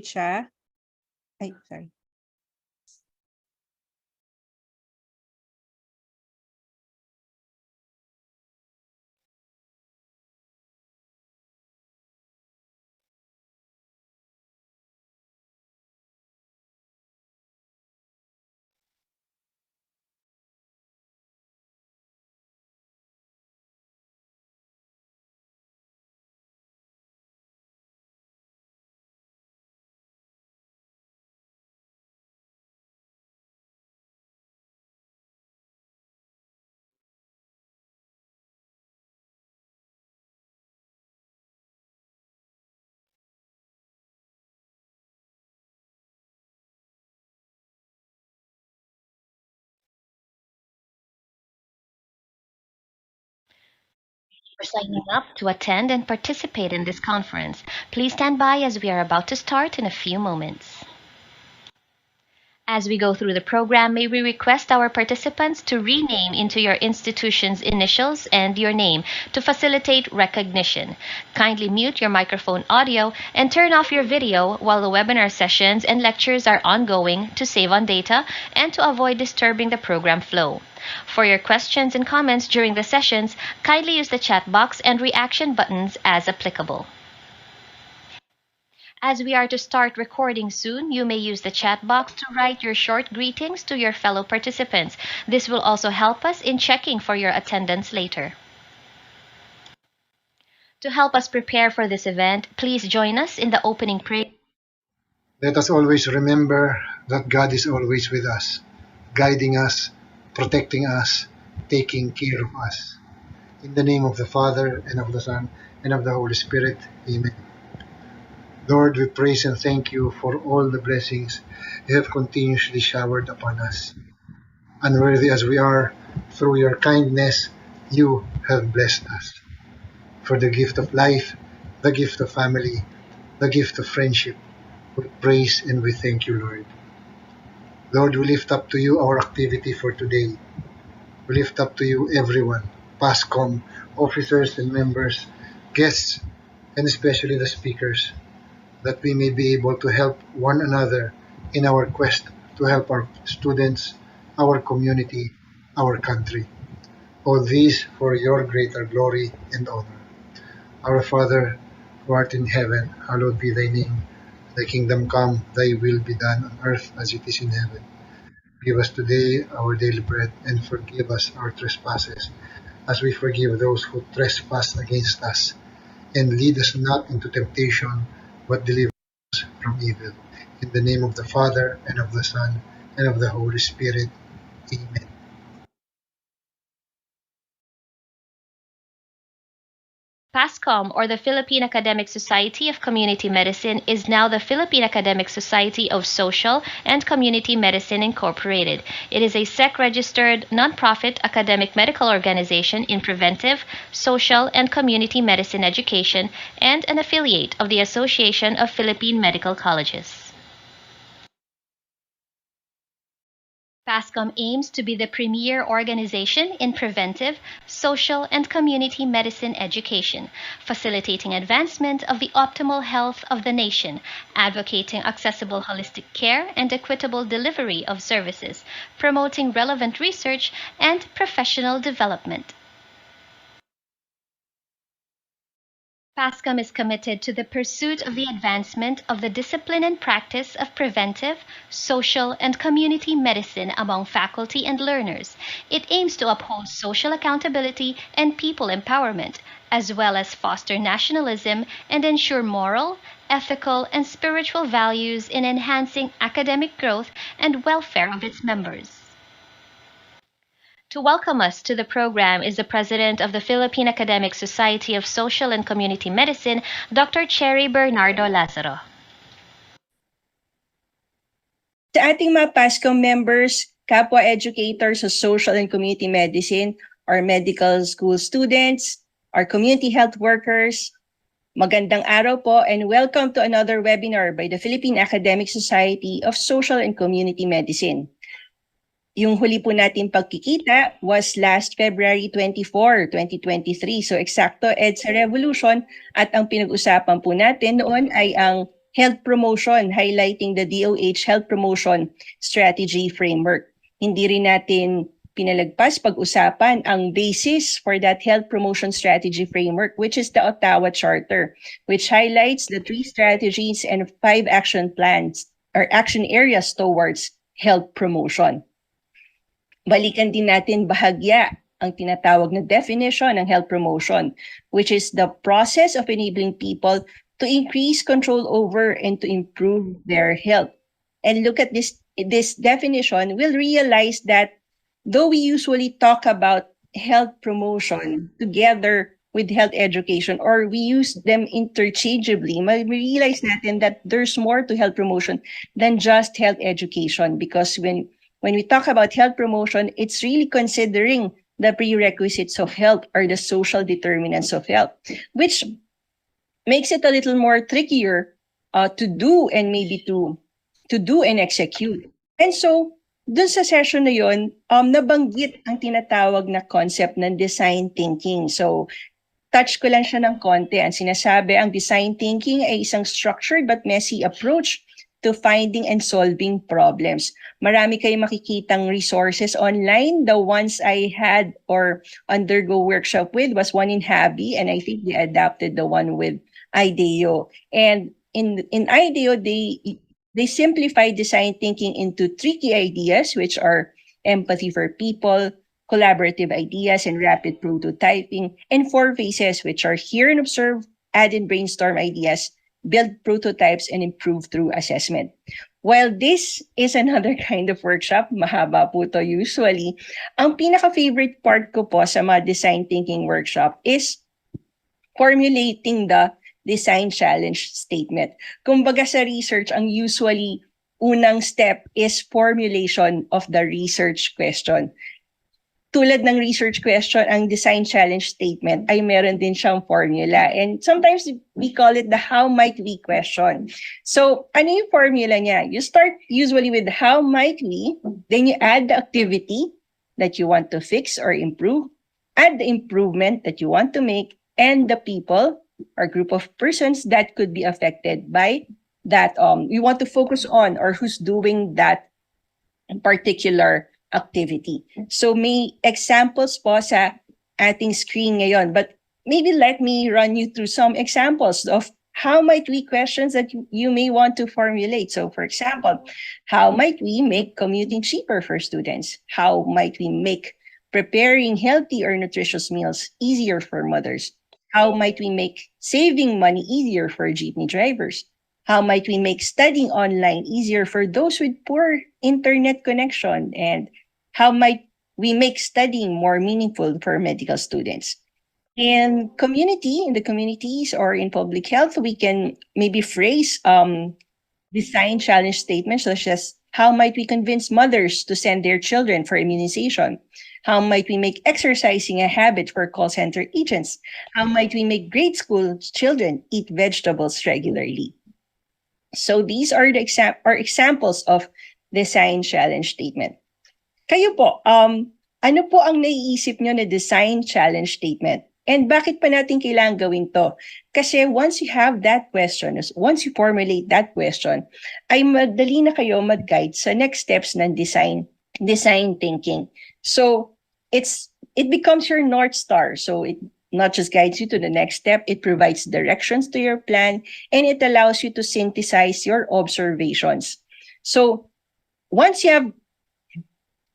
siya. Ay, sorry. For signing up to attend and participate in this conference. Please stand by as we are about to start in a few moments. As we go through the program, may we request our participants to rename into your institution's initials and your name to facilitate recognition. Kindly mute your microphone audio and turn off your video while the webinar sessions and lectures are ongoing to save on data and to avoid disturbing the program flow. For your questions and comments during the sessions, kindly use the chat box and reaction buttons as applicable. As we are to start recording soon, you may use the chat box to write your short greetings to your fellow participants. This will also help us in checking for your attendance later. To help us prepare for this event, please join us in the opening prayer. Let us always remember that God is always with us, guiding us, protecting us, taking care of us. In the name of the Father, and of the Son, and of the Holy Spirit. Amen. Lord, we praise and thank you for all the blessings you have continuously showered upon us. Unworthy as we are, through your kindness, you have blessed us. For the gift of life, the gift of family, the gift of friendship, we praise and we thank you, Lord. Lord, we lift up to you our activity for today. We lift up to you everyone, Pascom, officers and members, guests, and especially the speakers, that we may be able to help one another in our quest to help our students, our community, our country. All these for your greater glory and honor. Our Father, who art in heaven, hallowed be thy name. Thy kingdom come, thy will be done on earth as it is in heaven. Give us today our daily bread, and forgive us our trespasses, as we forgive those who trespass against us. And lead us not into temptation, but deliver us from evil. In the name of the Father, and of the Son, and of the Holy Spirit. Amen. Pascom, or the Philippine Academic Society of Community Medicine, is now the Philippine Academic Society of Social and Community Medicine Incorporated. It is a SEC-registered, nonprofit academic medical organization in preventive, social, and community medicine education and an affiliate of the Association of Philippine Medical Colleges. Pascom aims to be the premier organization in preventive, social, and community medicine education, facilitating advancement of the optimal health of the nation, advocating accessible holistic care and equitable delivery of services, promoting relevant research, and professional development. Pascom is committed to the pursuit of the advancement of the discipline and practice of preventive, social, and community medicine among faculty and learners. It aims to uphold social accountability and people empowerment, as well as foster nationalism and ensure moral, ethical, and spiritual values in enhancing academic growth and welfare of its members. To welcome us to the program is the President of the Philippine Academic Society of Social and Community Medicine, Dr. Cherry Bernardo Lazaro. Sa ating mga PASCOM members, kapwa educators sa social and community medicine, our medical school students, our community health workers, magandang araw po and welcome to another webinar by the Philippine Academic Society of Social and Community Medicine. Yung huli po natin pagkikita was last February 24, 2023. So eksakto EDSA Revolution, at ang pinag-usapan po natin noon ay ang health promotion, highlighting the DOH health promotion strategy framework. Hindi rin natin pinalagpas pag-usapan ang basis for that health promotion strategy framework, which is the Ottawa Charter, which highlights the 3 strategies and 5 action plans or action areas towards health promotion. Balikan din natin bahagya ang tinatawag na definition ng health promotion, which is the process of enabling people to increase control over and to improve their health. And look at this definition, we'll realize that though we usually talk about health promotion together with health education, or we use them interchangeably, we realize natin that there's more to health promotion than just health education, because when we talk about health promotion, it's really considering the prerequisites of health or the social determinants of health, which makes it a little more trickier to do and maybe to do and execute. And so, dun sa session na yun, nabanggit ang tinatawag na concept ng design thinking. So, touch ko lang siya ng konti. Ang sinasabi, ang design thinking ay isang structured but messy approach to finding and solving problems. Marami kayong makikitang resources online. The ones I had or undergo workshop with was one in Habi, and I think they adapted the one with IDEO. And in IDEO, they simplify design thinking into 3 key ideas, which are empathy for people, collaborative ideas, and rapid prototyping, and 4 phases, which are hear and observe, add and brainstorm ideas, build prototypes, and improve through assessment. While this is another kind of workshop, mahaba po to usually, ang pinaka-favorite part ko po sa mga design thinking workshop is formulating the design challenge statement. Kumbaga sa research, ang usually unang step is formulation of the research question. Tulad ng research question, ang design challenge statement ay meron din siyang formula. And sometimes we call it the how might we question. So, ano yung formula niya? You start usually with how might we, then you add the activity that you want to fix or improve, add the improvement that you want to make, and the people or group of persons that could be affected by that you want to focus on, or who's doing that particular activity. So may examples po sa ating screen ngayon, but maybe let me run you through some examples of how might we questions that you may want to formulate. So for example, how might we make commuting cheaper for students? How might we make preparing healthy or nutritious meals easier for mothers? How might we make saving money easier for jeepney drivers? How might we make studying online easier for those with poor internet connection? And how might we make studying more meaningful for medical students? In the communities or in public health, we can maybe phrase design challenge statements such as, how might we convince mothers to send their children for immunization? How might we make exercising a habit for call center agents? How might we make grade school children eat vegetables regularly? So these are the examples of design challenge statement. Kayo po, ano po ang naiisip nyo na design challenge statement? And bakit pa natin kailangan gawin to? Kasi once you have that question, once you formulate that question, ay madali na kayo mag-guide sa next steps ng design thinking. So it becomes your North Star. So it not just guides you to the next step, it provides directions to your plan, and it allows you to synthesize your observations. So once you have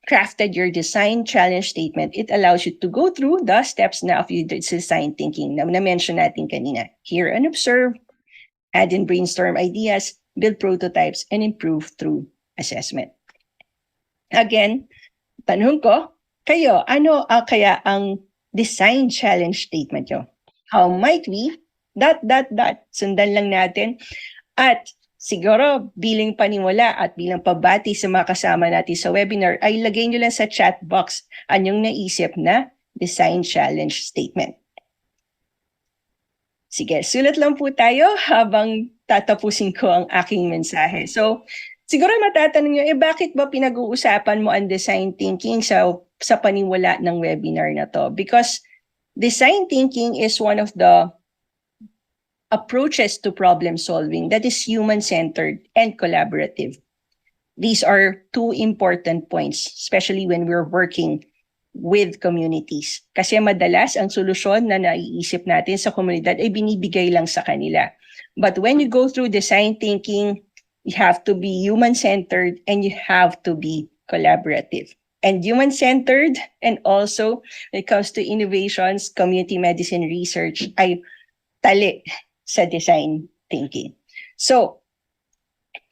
crafted your design challenge statement, it allows you to go through the steps na of your design thinking na mention natin kanina. Hear and observe, add and brainstorm ideas, build prototypes, and improve through assessment. Again, tanong ko, kayo, ano kaya ang design challenge statement nyo? How might we, ... Sundan lang natin. At siguro, bilang panimula at bilang pabati sa mga kasama natin sa webinar, ay lagay nyo lang sa chat box anyong naisip na design challenge statement. Sige, sulat lang po tayo habang tatapusin ko ang aking mensahe. So, siguro matatanong nyo, bakit ba pinag-uusapan mo ang design thinking sa panimula ng webinar na to? Because design thinking is one of the approaches to problem solving that is human-centered and collaborative. These are two important points, especially when we're working with communities. Kasi madalas ang solusyon na naiisip natin sa komunidad ay binibigay lang sa kanila. But when you go through design thinking, you have to be human-centered and you have to be collaborative. And human-centered, and also when it comes to innovations, community medicine research ay tali sa design thinking. So,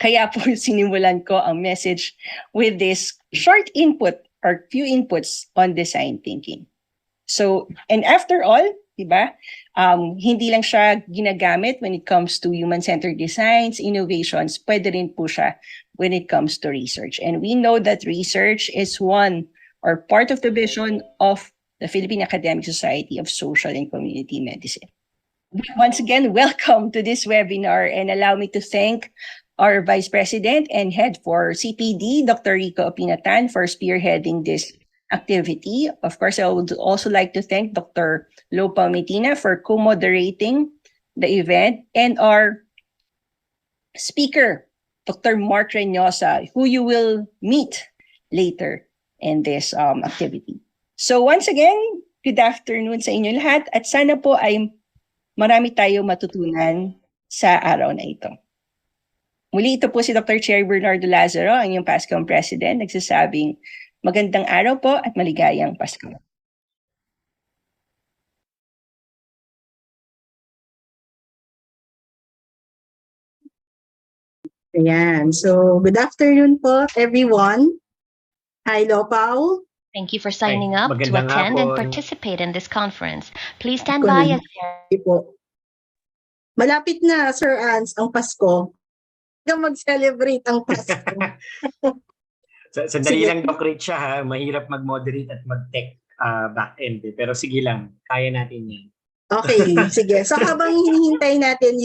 kaya po sinimulan ko ang message with this short input or few inputs on design thinking. So, and after all, diba, hindi lang siya ginagamit when it comes to human-centered designs, innovations, pwede rin po siya when it comes to research. And we know that research is one or part of the vision of the Philippine Academic Society of Social and Community Medicine. Once again, welcome to this webinar, and allow me to thank our Vice President and Head for CPD, Dr. Rico Opinatan, for spearheading this activity. Of course, I would also like to thank Dr. Lopa Mitina for co-moderating the event, and our speaker, Dr. Mark Reynosa, who you will meet later in this activity. So once again, good afternoon sa inyo lahat, at sana po ay marami tayo matutunan sa araw na ito. Muli, ito po si Dr. Cherry Bernardo Lazaro, ang inyong Pascom President, nagsasabing magandang araw po at maligayang Pasko. Ayan. So, good afternoon po, everyone. Hi, Lopao. Thank you for signing up to magandang attend and hapon. participate in this conference. Please stand by as Hindi po. Malapit na, Sir Ans, ang Pasko. Hanggang mag-celebrate ang Pasko. Sandali Sige. lang, Doc Rich, ha? Mahirap mag-moderate at mag-tech back-end. Pero sige lang, kaya natin yan. Okay, sige. So, habang hinihintay natin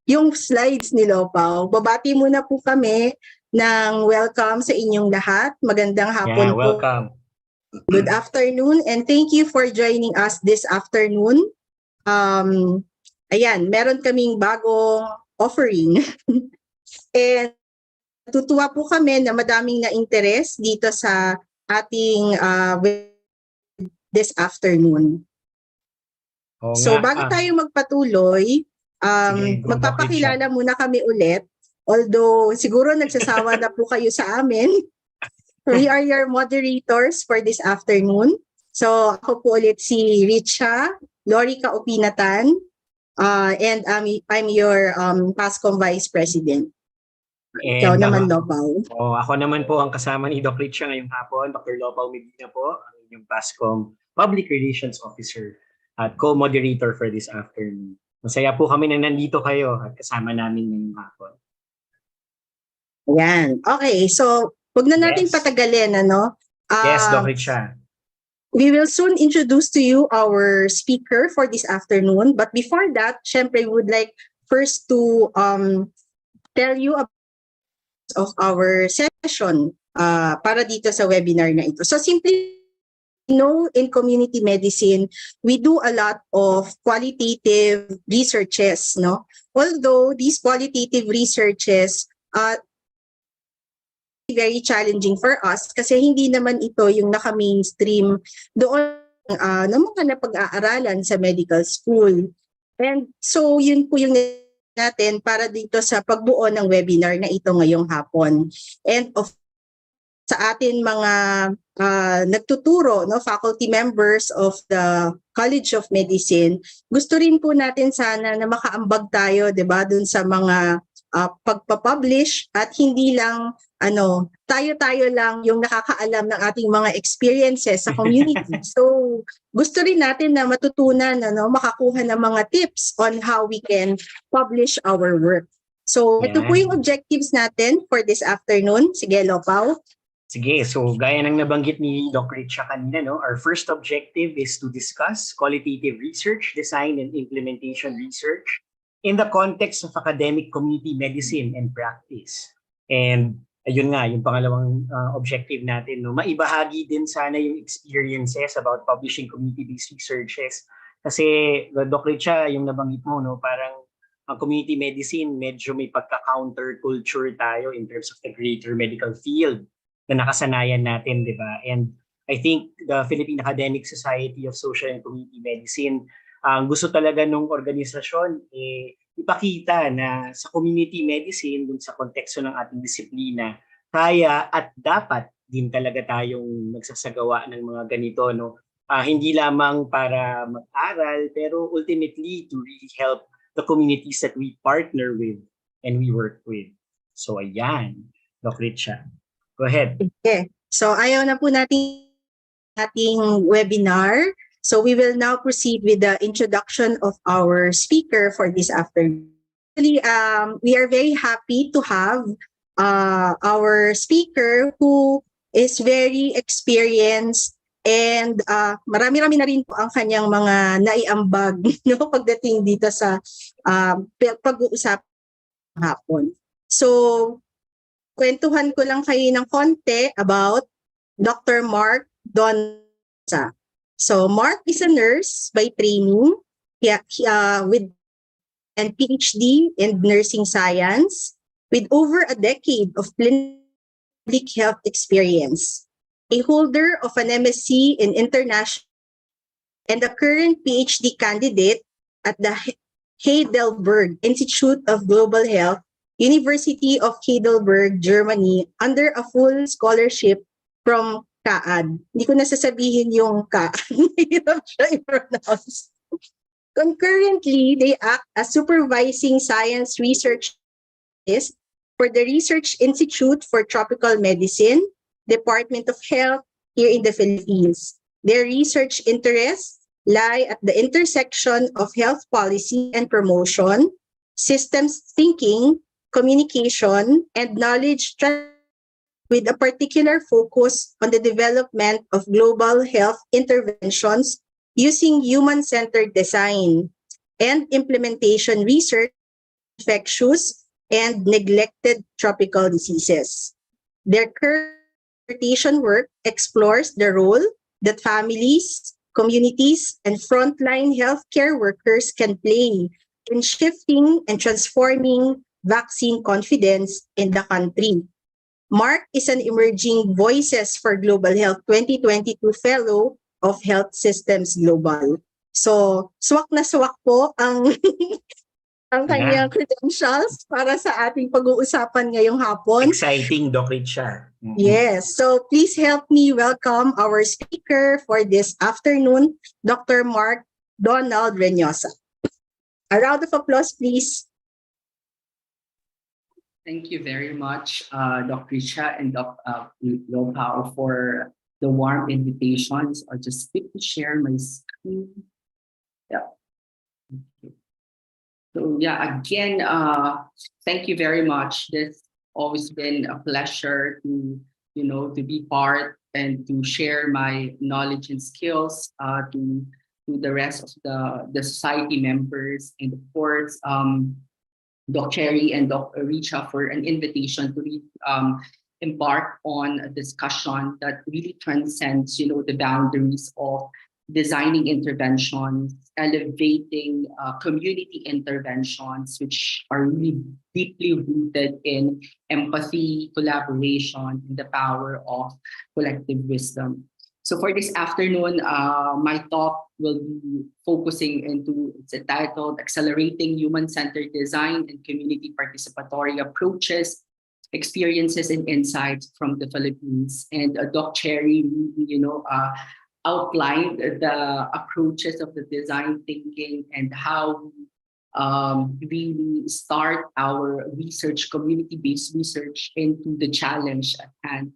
yung slides ni Lopao, babati muna po kami ng welcome sa inyong lahat. Magandang hapon Yeah, po. welcome. Good afternoon, and thank you for joining us this afternoon. Ayan, meron kaming bagong offering. And tutuwa po kami na madaming na-interest dito sa ating this afternoon. Oo So nga, bago tayo magpatuloy, Sige, go, Doc magpapakilala muna kami ulit. Although siguro nagsasawa na po kayo sa amin. We are your moderators for this afternoon. So ako po ulit si Richa, Lorica Opinatan, and I'm your Pascom Vice President. Ikaw naman, Lopao. Ako naman po ang kasama ni Doc Rich ngayong hapon. Dr. Lopao Medina po, ang inyong Pascom Public Relations Officer at co-moderator for this afternoon. Masaya po kami na nandito kayo at kasama namin ngayong hapon. Ayan. Okay, so wag na natin Yes. patagalin, ano? Yes, Doc Richa. We will soon introduce to you our speaker for this afternoon. But before that, syempre, we would like first to tell you about of our session para dito sa webinar na ito. So simply, in community medicine, we do a lot of qualitative researches, no? Although these qualitative researches very challenging for us kasi hindi naman ito yung naka-mainstream doon ng mga napag-aaralan sa medical school. And so yun po yung natin para dito sa pagbuo ng webinar na ito ngayong hapon. And sa atin mga nagtuturo, no, faculty members of the College of Medicine, gusto rin po natin sana na makaambag tayo, 'di ba, dun sa mga pagpa-publish at hindi lang tayo-tayo lang yung nakakaalam ng ating mga experiences sa community. So, gusto rin natin na matutunan, makakuha ng mga tips on how we can publish our work. So, ito po yung objectives natin for this afternoon. Sige, Lopao. Sige, so gaya ng nabanggit ni Doc Richa kanina, no, our first objective is to discuss qualitative research, design, and implementation research in the context of academic community medicine and practice. And ayun nga, yung pangalawang objective natin, no, maibahagi din sana yung experiences about publishing community-based researches Kasi, Doc Richa, yung nabanggit mo, no, parang ang community medicine, medyo may pagka-counter culture tayo in terms of the greater medical field na nakasanayan natin, di ba? And I think the Philippine Academic Society of Social and Community Medicine, ang gusto talaga nung organisasyon, ipakita na sa community medicine, dun sa konteksto ng ating disiplina, kaya at dapat din talaga tayong nagsasagawa ng mga ganito, no? Hindi lamang para mag-aral, pero ultimately to really help the communities that we partner with and we work with. So ayan, Doc Richa. Go ahead. Okay. So ayaw na po natin ating webinar. So we will now proceed with the introduction of our speaker for this afternoon. Actually, we are very happy to have our speaker who is very experienced and marami-rami na rin po ang kanyang mga naiambag no, pagdating dito sa pag-uusap hapon. So, kwentuhan ko lang kayo ng konti about Dr. Mark Donza. So, Mark is a nurse by training with and PhD in nursing science with over a decade of public health experience. A holder of an MSc in international and a current PhD candidate at the Heidelberg Institute of Global Health, University of Heidelberg, Germany, under a full scholarship from CAAD. Hindi ko nasasabihin yung CAAD. Hirap siya i-pronounce. Concurrently, they act as supervising science research for the Research Institute for Tropical Medicine, Department of Health here in the Philippines. Their research interests lie at the intersection of health policy and promotion, systems thinking, communication, and knowledge with a particular focus on the development of global health interventions using human-centered design and implementation research, infectious and neglected tropical diseases. Their current dissertation work explores the role that families, communities, and frontline healthcare workers can play in shifting and transforming vaccine confidence in the country. Mark is an Emerging Voices for Global Health 2022 Fellow of Health Systems Global. So, swak na swak po ang ang kanyang credentials para sa ating pag-uusapan ngayong hapon. Exciting, Doc Richa. Yes. So please help me welcome our speaker for this afternoon, Dr. Mark Donald Reynosa. A round of applause, please. Thank you very much, Dr. Richa and Dr. Lopao for the warm invitations. I'll just quickly share my screen. Yeah. Okay. So yeah, again, thank you very much. This always been a pleasure to, to be part and to share my knowledge and skills to the rest of the society members, and of course, Doc Cherry and Doc Richa for an invitation to embark on a discussion that really transcends, the boundaries of designing interventions, elevating community interventions, which are really deeply rooted in empathy, collaboration, and the power of collective wisdom. So for this afternoon, my talk will be focusing into, it's entitled Accelerating Human-Centered Design and Community Participatory Approaches, Experiences and Insights from the Philippines. And Doc Cherry, outlined the approaches of the design thinking and how we start our research, community-based research into the challenge at hand.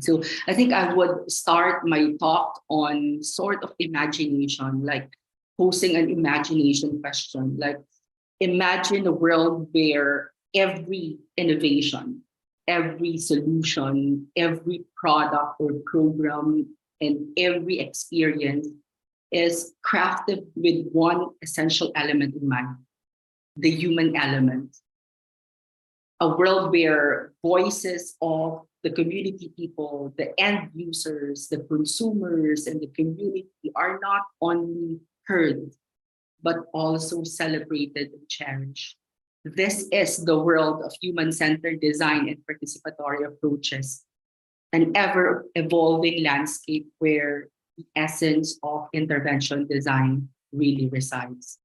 So I think I would start my talk on sort of imagination, like posing an imagination question, like imagine a world where every innovation, every solution, every product or program, and every experience is crafted with one essential element in mind, the human element. A world where voices of the community people, the end users, the consumers, and the community are not only heard, but also celebrated and cherished. This is the world of human-centered design and participatory approaches, an ever-evolving landscape where the essence of intervention design really resides.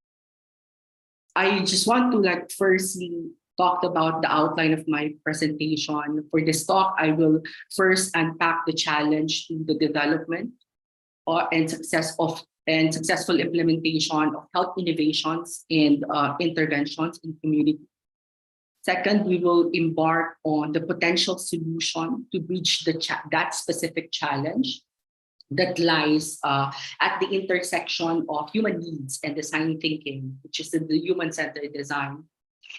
I just want to firstly talk about the outline of my presentation. For this talk, I will first unpack the challenge in the development and successful implementation of health innovations and interventions in community. Second, we will embark on the potential solution to bridge that specific challenge that lies at the intersection of human needs and design thinking, which is the human-centered design.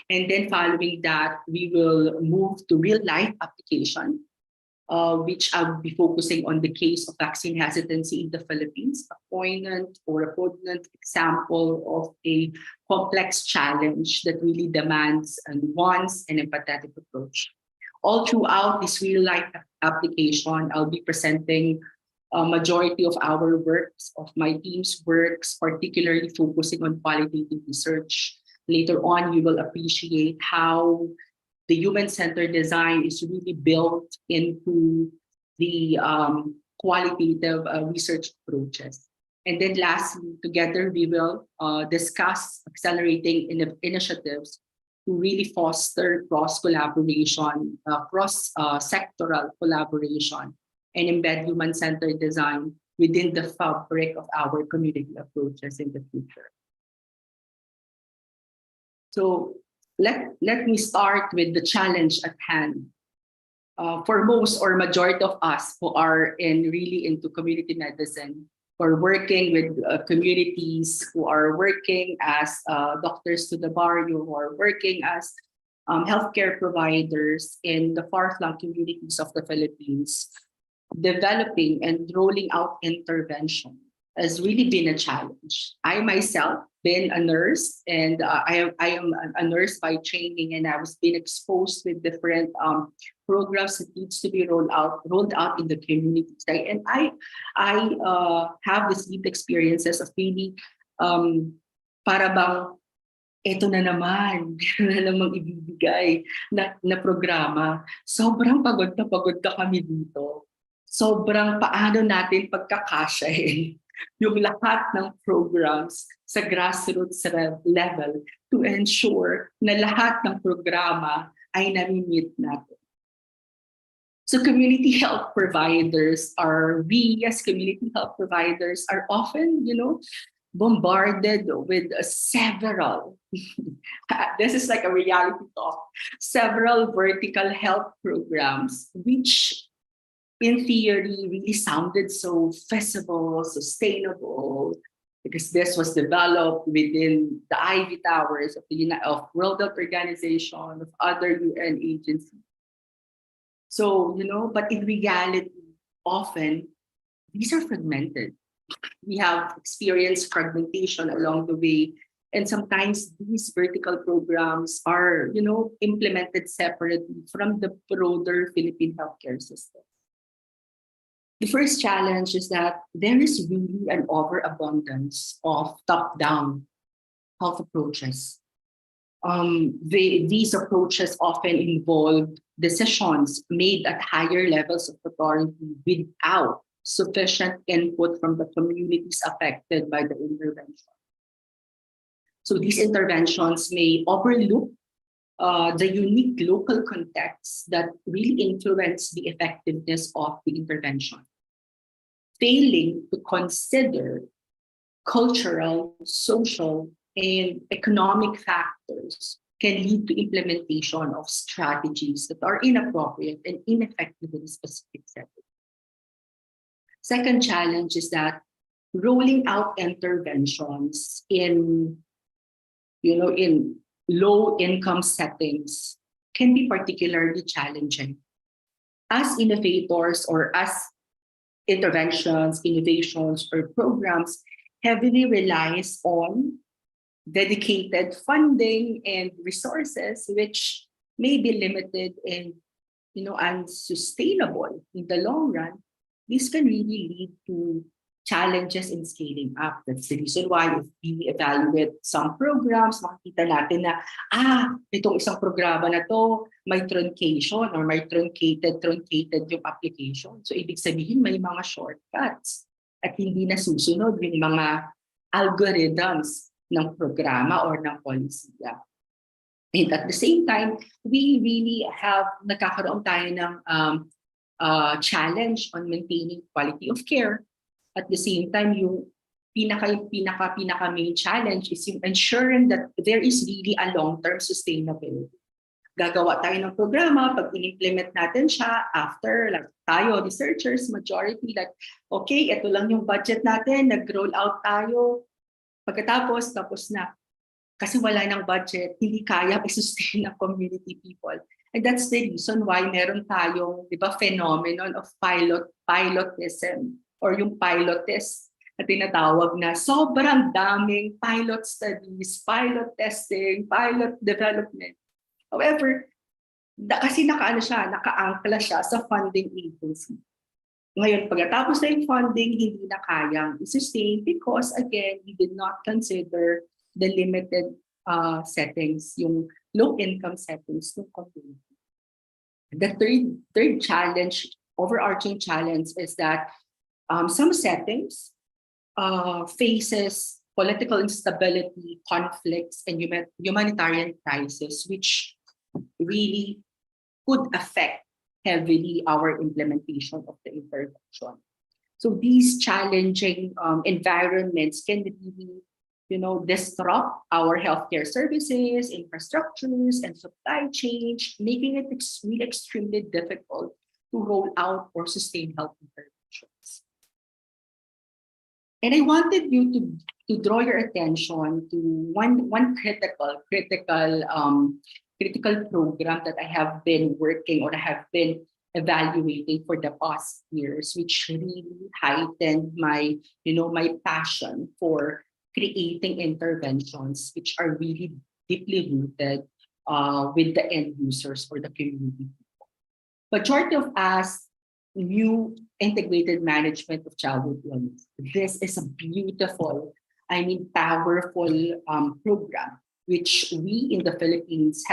And then following that, we will move to real-life application, which I'll be focusing on the case of vaccine hesitancy in the Philippines, a poignant or a poignant example of a complex challenge that really demands and wants an empathetic approach. All throughout this real-life application, I'll be presenting a majority of our works, of my team's works, particularly focusing on qualitative research. Later on, you will appreciate how the human-centered design is really built into the qualitative research approaches. And then lastly, together we will discuss accelerating initiatives to really foster cross-collaboration, cross-sectoral collaboration, and embed human-centered design within the fabric of our community approaches in the future. So let me start with the challenge at hand. For most or majority of us who are really into community medicine, or working with communities, who are working as doctors to the barrio, who are working as healthcare providers in the far-flung communities of the Philippines, developing and rolling out intervention has really been a challenge. I myself been a nurse, and I am a nurse by training, and I was being exposed with different programs that needs to be rolled out in the community. And I have this deep experiences of really para bang eto na naman, meron na namang ibibigay na programa. Sobrang pagod na pagod ka kami dito. Sobrang paano natin pagkakasyahin yung lahat ng programs sa grassroots level to ensure na lahat ng programa ay nami-meet natin. So community health providers we as community health providers are often, bombarded with several, this is like a reality talk, several vertical health programs, which in theory really sounded so feasible, sustainable, because this was developed within the Ivy Towers of the World Health Organization, of other UN agencies. So, but in reality, often these are fragmented. We have experienced fragmentation along the way. And sometimes these vertical programs are, implemented separately from the broader Philippine healthcare system. The first challenge is that there is really an overabundance of top-down health approaches. These approaches often involve decisions made at higher levels of authority without sufficient input from the communities affected by the intervention. So these interventions may overlook the unique local contexts that really influence the effectiveness of the intervention, failing to consider cultural, social, and economic factors can lead to implementation of strategies that are inappropriate and ineffective in a specific setting. Second challenge is that rolling out interventions in low-income settings can be particularly challenging. As innovators, or as interventions, innovations, or programs heavily relies on dedicated funding and resources, which may be limited and unsustainable in the long run, this can really lead to challenges in scaling up. That's the reason why if we evaluate some programs, makikita natin na, itong isang programa na to, may truncation or may truncated yung application. So ibig sabihin may mga shortcuts at hindi nasusunod yung mga algorithms ng programa or ng polisiya. And at the same time, we really nagkakaroon tayo ng challenge on maintaining quality of care. At the same time, yung pinaka main challenge is yung ensuring that there is really a long-term sustainability. Gagawa tayo ng programa, pag in-implement natin siya, after, like tayo, researchers, majority, like, okay, ito lang yung budget natin, nag-roll out tayo, pagkatapos, tapos na. Kasi wala ng budget, hindi kaya i-sustain ng community people. And that's the reason why meron tayong, di ba, phenomenon of pilotism, or yung pilot test na tinatawag na sobrang daming pilot studies, pilot testing, pilot development. However, kasi naka-angkla siya sa funding agency. Ngayon, pagkatapos na yung funding, hindi na kayang i-sustain because, again, we did not consider the limited settings, yung low-income settings ng community. The third challenge, overarching challenge, is that some settings faces political instability, conflicts, and humanitarian crisis, which really could affect heavily our implementation of the intervention. So these challenging environments can really, disrupt our healthcare services, infrastructures, and supply chains, making it really extremely difficult to roll out or sustain health interventions. And I wanted you to draw your attention to one critical program that I have been working or I have been evaluating for the past years, which really heightened my passion for creating interventions which are really deeply rooted with the end users or the community. Majority of us new integrated management of childhood illness. This is a beautiful, powerful program, which we in the Philippines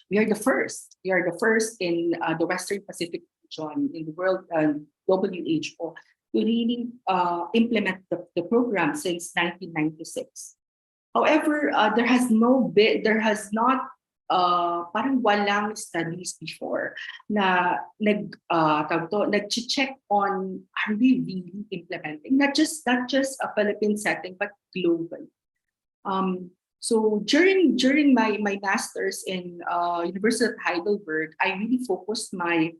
we are the first in the Western Pacific region in the world, WHO, to really implement the program since 1996. However, there has not parang walang studies before na nag-check on, are we really implementing not just a Philippine setting but globally. So during my master's in University of Heidelberg, I really focused my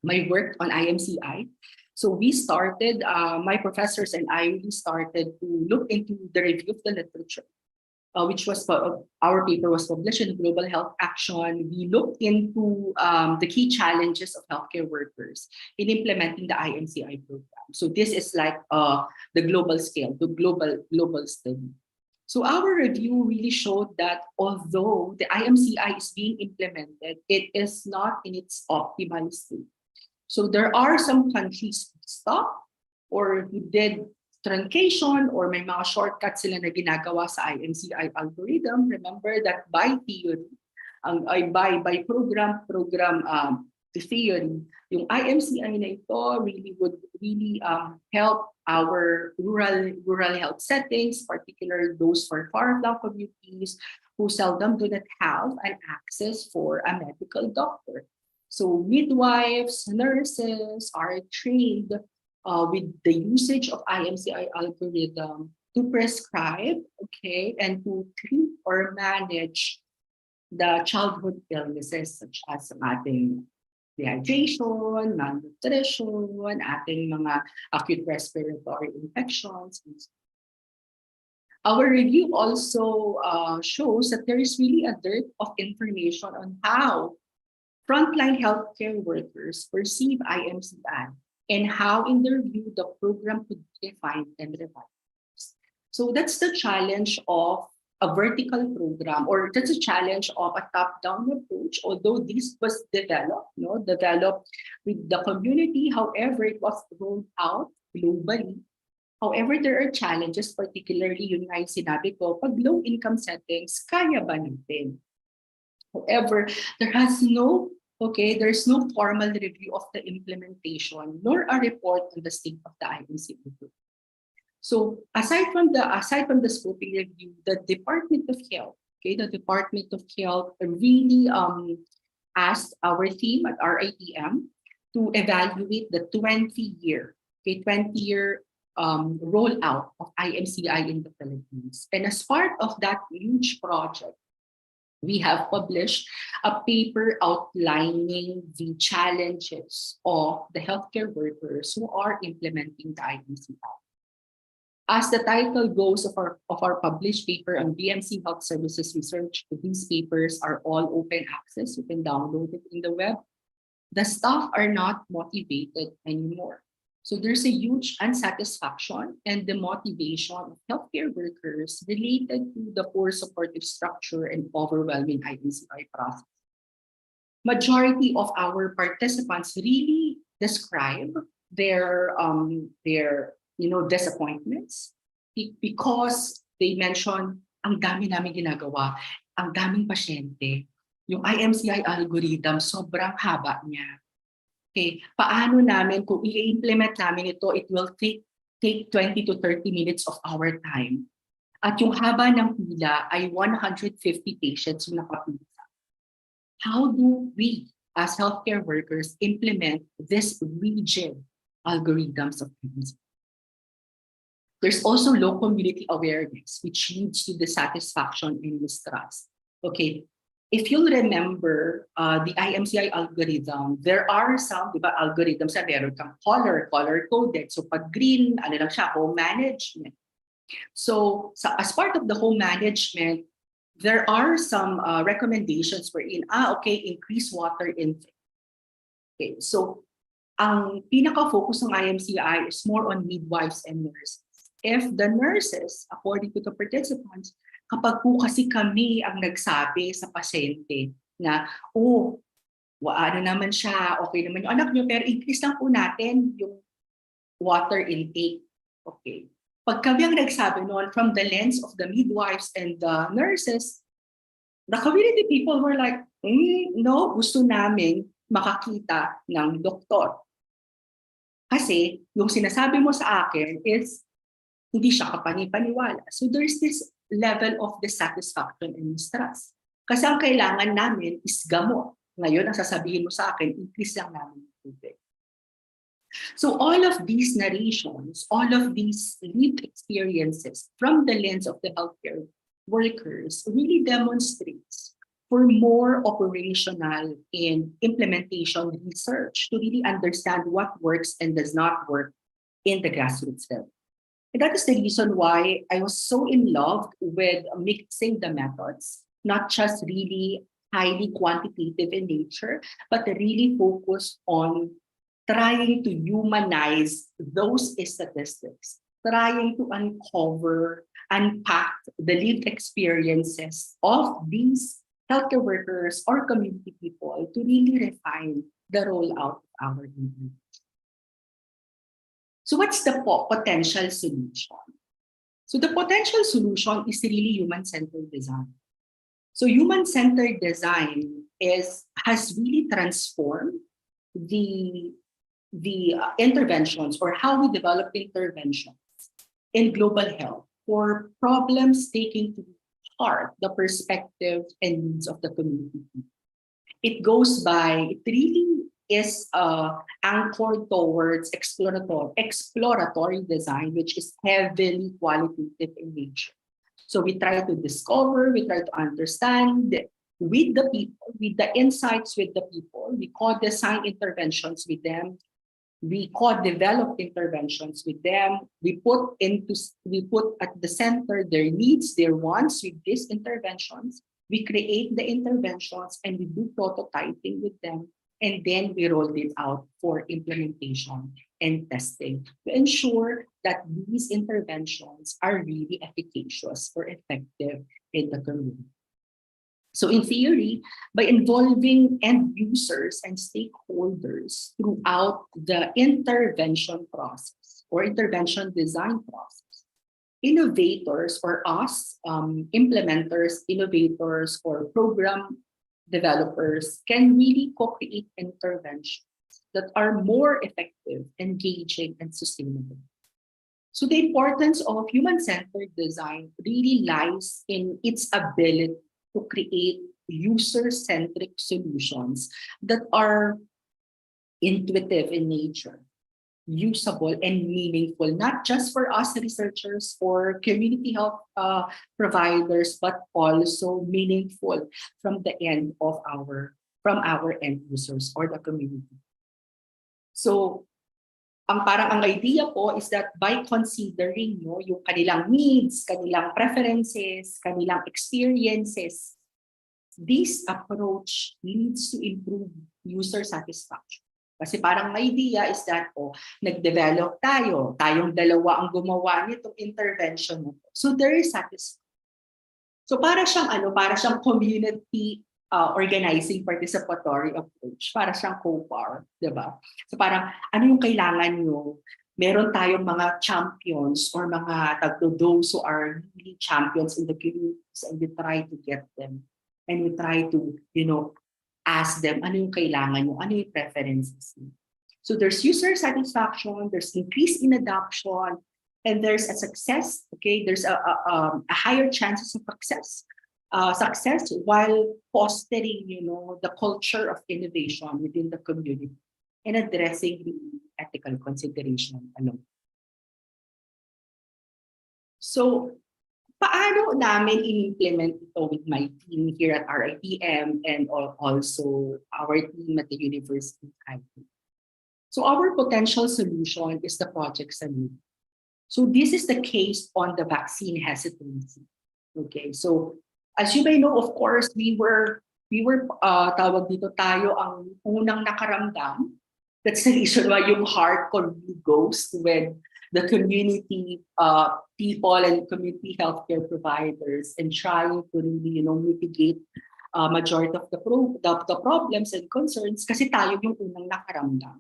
work on IMCI. So we started, my professors and I really started to look into the review of the literature, which was our paper was published in Global Health Action. We looked into the key challenges of healthcare workers in implementing the IMCI program. So this is like the global scale, the global study. So our review really showed that although the IMCI is being implemented, it is not in its optimal state. So there are some countries who stopped or who did truncation or may mga shortcuts sila na ginagawa sa IMCI algorithm. Remember that by theory, by program theory, yung IMCI na ito would really help our rural health settings, particularly those for far-flung communities who seldom do not have an access for a medical doctor. So midwives, nurses are trained with the usage of IMCI algorithm to prescribe, and to treat or manage the childhood illnesses such as ating dehydration, malnutrition, ating mga acute respiratory infections. Our review also shows that there is really a dearth of information on how frontline healthcare workers perceive IMCI and how, in their view, the program could be defined and revised. So that's the challenge of a vertical program, or that's a challenge of a top-down approach. Although this was developed with the community, however, it was rolled out globally. However, there are challenges, particularly yun nga yung sinabi ko, pag low income settings, kaya ba natin? However, there's no formal review of the implementation, nor a report on the state of the IMC. So aside from the scoping review, the Department of Health, really asked our team at RITM to evaluate the 20-year rollout of IMCI in the Philippines. And as part of that huge project, we have published a paper outlining the challenges of the healthcare workers who are implementing the IMCI. As the title goes of our published paper on BMC Health Services Research, these papers are all open access. You can download it in the web. The staff are not motivated anymore. So there's a huge unsatisfaction and demotivation of healthcare workers related to the poor supportive structure and overwhelming IMCI process. Majority of our participants really describe their disappointments because they mention ang dami namin ginagawa, ang daming pasyente, yung IMCI algorithm sobrang haba niya. Okay, paano namin kung i-implement namin ito, it will take 20 to 30 minutes of our time. At yung haba ng pila ay 150 patients yung nakapila. How do we as healthcare workers implement this rigid algorithms of IMCI? There's also low community awareness, which leads to dissatisfaction and mistrust. Okay, if you'll remember the IMCI algorithm, there are some algorithms na meron kang color-coded. So pag green, ano lang siya, home management. So as part of the home management, there are some recommendations wherein, increase water intake. Okay, so ang pinaka-focus ng IMCI is more on midwives and nurses. If the nurses, according to the participants, kapag po kasi kami ang nagsabi sa pasyente na, ano naman siya, okay naman yung anak nyo, pero increase lang po natin yung water intake. Okay. Pag kami ang nagsabi noon from the lens of the midwives and the nurses, the community people were like, no, gusto namin makakita ng doktor. Kasi yung sinasabi mo sa akin is, hindi siya kapani-paniwala. So there's this level of dissatisfaction and mistrust. Kasi ang kailangan namin is gamot. Ngayon, ang sasabihin mo sa akin, increase lang namin yung tubig. So all of these narrations, all of these lived experiences from the lens of the healthcare workers really demonstrates for more operational and implementation research to really understand what works and does not work in the grassroots level. And that is the reason why I was so in love with mixing the methods, not just really highly quantitative in nature, but really focus on trying to humanize those statistics, trying to unpack the lived experiences of these healthcare workers or community people to really refine the rollout of our implementation. So what's the potential solution? So the potential solution is really human-centered design. So human-centered design has really transformed the interventions or how we develop interventions in global health for problems taking to heart the perspective and needs of the community. It really is anchored towards exploratory design, which is heavily qualitative in nature. So we try to discover, we try to understand with the people, with the insights with the people. We co-design interventions with them. We co-develop interventions with them. We put at the center their needs, their wants with these interventions. We create the interventions and we do prototyping with them. And then we rolled it out for implementation and testing to ensure that these interventions are really efficacious or effective in the community. So in theory, by involving end users and stakeholders throughout the intervention process, or intervention design process. Innovators or us, implementers, innovators, or program developers can really co-create interventions that are more effective, engaging, and sustainable. So the importance of human-centered design really lies in its ability to create user-centric solutions that are intuitive in nature, usable and meaningful, not just for us researchers or community health providers, but also meaningful from the end of from our end users or the community. So, ang idea po is that by considering yung kanilang needs, kanilang preferences, kanilang experiences, this approach leads to improve user satisfaction. Kasi parang ang idea is that, nag-develop tayong dalawa ang gumawa nitong intervention na to. So there is satisfaction. So para siyang community organizing participatory approach, para siyang co-PAR, di ba? So parang ano yung kailangan nyo? Meron tayong mga champions or mga those who are really champions in the communities, and we try to get them. And we try to, ask them, ano yung kailangan nyo? Ano yung preferences nyo? So there's user satisfaction, there's increase in adoption, and there's a success, okay? There's a higher chances of success while fostering, the culture of innovation within the community and addressing the ethical consideration alone. So, paano namin in-implement ito with my team here at RITM and also our team at the University of IT? So our potential solution is the Project Salud. So this is the case on the vaccine hesitancy. Okay, so as you may know, of course, we were tawag dito tayo ang unang nakaramdam. That's the reason why yung heart ko really goes when the community people and community healthcare providers and trying to really, mitigate majority of the problems and concerns kasi tayo yung unang nakaramdam.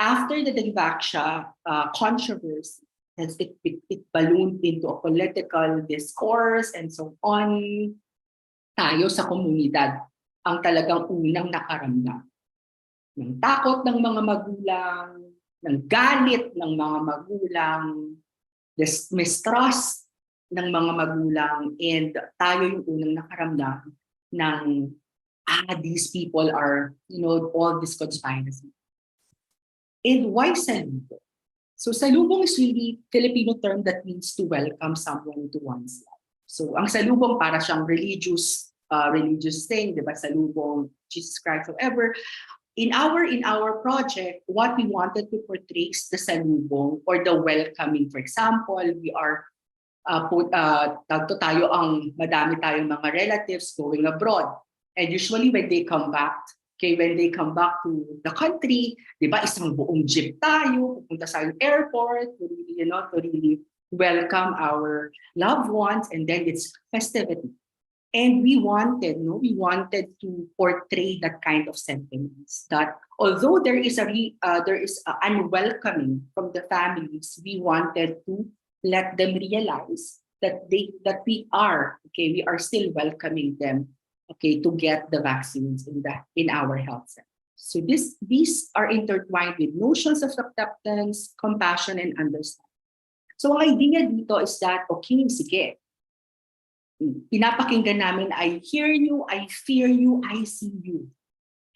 After the Dengvaxia controversy, as it ballooned into a political discourse and so on, tayo sa komunidad ang talagang unang nakaramdam ng takot ng mga magulang, ng galit ng mga magulang, mistrust ng mga magulang, and tayo yung unang nakaramdam ng these people are, all this conspiracy. And why salubong? So salubong is really Filipino term that means to welcome someone into one's life. So ang salubong para siyang religious thing, di ba? Salubong, Jesus Christ, however. In our project, what we wanted to portray is the salubong or the welcoming. For example, we are madami tayong mga relatives going abroad. And usually when they come back to the country, di ba, isang buong jeep tayo, pupunta sa airport to really welcome our loved ones, and then it's festivity. And we wanted to portray that kind of sentiments, that although there is unwelcoming from the families, we wanted to let them realize that we are still welcoming them, to get the vaccines in our health center. So these are intertwined with notions of acceptance, compassion, and understanding. So ang idea dito is that, sige, pinapakinggan namin, I hear you, I fear you, I see you.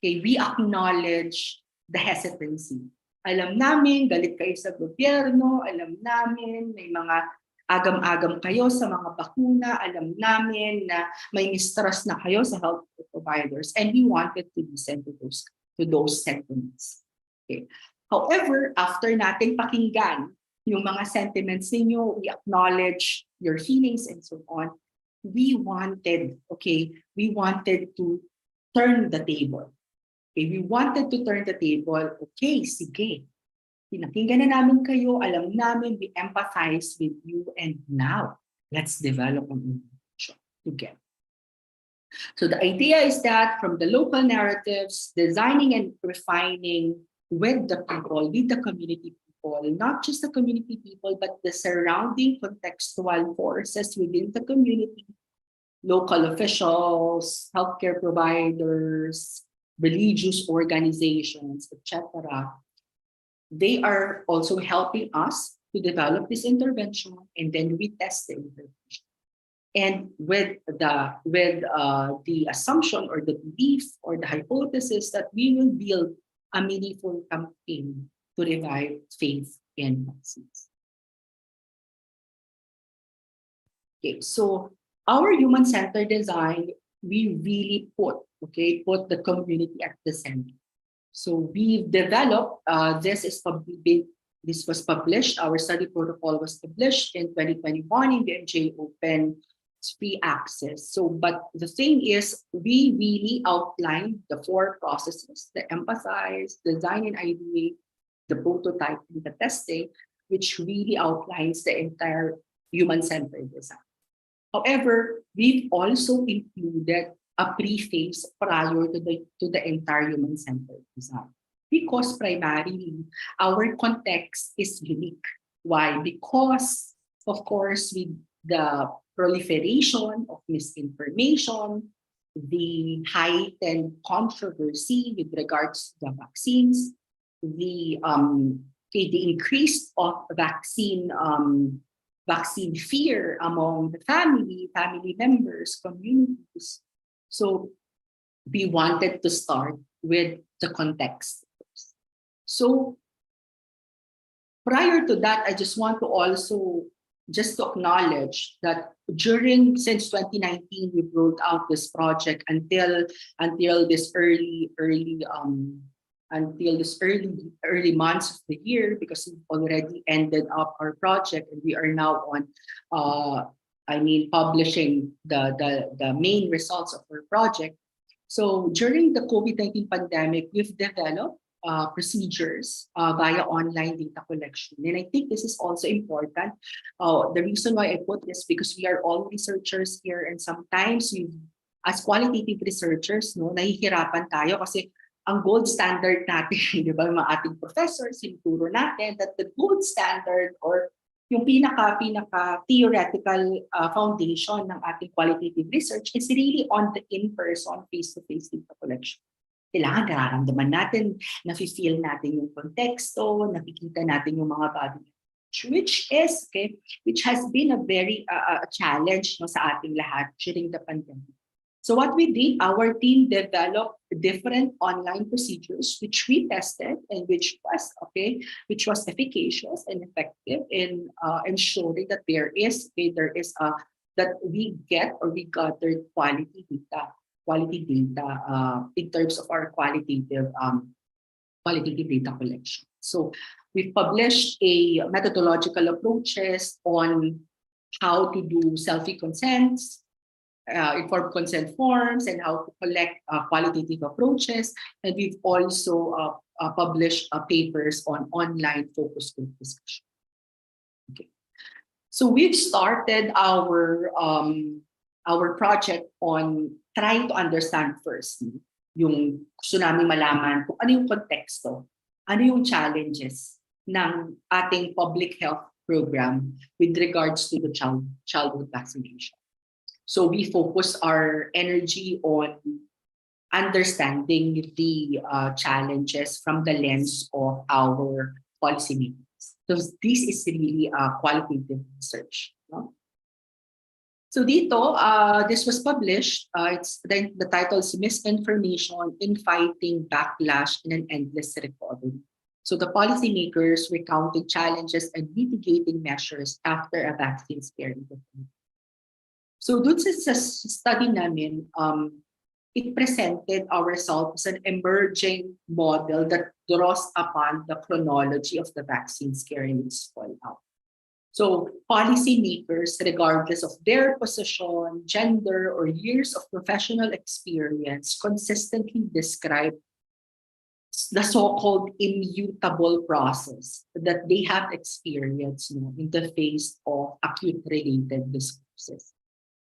Okay, we acknowledge the hesitancy. Alam namin, galit kayo sa gobyerno, alam namin, may mga agam-agam kayo sa mga bakuna, alam namin na may mistrust na kayo sa health providers, and we wanted to listen to those sentiments. Okay. However, after natin pakinggan yung mga sentiments ninyo, we acknowledge your feelings and so on, we wanted to turn the table. Okay, we wanted to turn the table. Okay, sige. Pinakinggan na namin kayo, alam namin, we empathize with you, and now, let's develop an intervention together. So the idea is that from the local narratives, designing and refining with the people, with the community people, people, not just the community people, but the surrounding contextual forces within the community, local officials, healthcare providers, religious organizations, etc. They are also helping us to develop this intervention, and then we test the intervention. And with the assumption or the belief or the hypothesis that we will build a meaningful campaign to revive faith in vaccines. Okay, so our human-centered design, we really put the community at the center. So we've developed, this was published, our study protocol was published in 2021 in the NJ Open, it's free access. So, but the thing is, we really outlined the 4 processes, the emphasize, design and ideate, the prototyping, the testing, which really outlines the entire human-centered design. However, we've also included a preface prior to the entire human-centered design. Because primarily, our context is unique. Why? Because, of course, with the proliferation of misinformation, the heightened controversy with regards to the vaccines, the increase of vaccine fear among the family members, communities. So we wanted to start with the context. So prior to that, I just want to also just to acknowledge that since 2019, we rolled out this project until this early months of the year, because we've already ended up our project and we are now on publishing the main results of our project. So during the COVID-19 pandemic, we've developed procedures via online data collection. And I think this is also important. The reason why I put this, because we are all researchers here, and sometimes as qualitative researchers, nahihirapan tayo kasi ang gold standard natin, di ba, mga ating professors, sinuturo natin that the gold standard or yung pinaka-theoretical foundation ng ating qualitative research is really on the in-person, face-to-face data collection. Kailangan nararamdaman natin, nafe-feel natin yung konteksto, nakikita natin yung mga body language, which has been a very challenge sa ating lahat during the pandemic. So what we did, our team developed different online procedures which we tested and which was efficacious and effective in ensuring that that we gathered quality data in terms of our qualitative data collection. So we published a methodological approaches on how to do selfie consents, informed consent forms, and how to collect qualitative approaches. And we've also published papers on online focus group discussion. Okay. So we've started our project on trying to understand first yung gusto namin malaman kung ano yung konteksto, ano yung challenges ng ating public health program with regards to the childhood vaccination. So we focus our energy on understanding the challenges from the lens of our policymakers. So this is really a qualitative research. No? So dito, this was published. The title is Misinformation in Fighting Backlash in an Endless Recovery. So the policymakers recounted challenges and mitigating measures after a vaccine scare in the Philippines. So dun sa study namin, it presented our results as an emerging model that draws upon the chronology of the vaccine scare in its fallout. So policymakers, regardless of their position, gender, or years of professional experience, consistently describe the so-called immutable process that they have experienced in the face of acute-related discourses.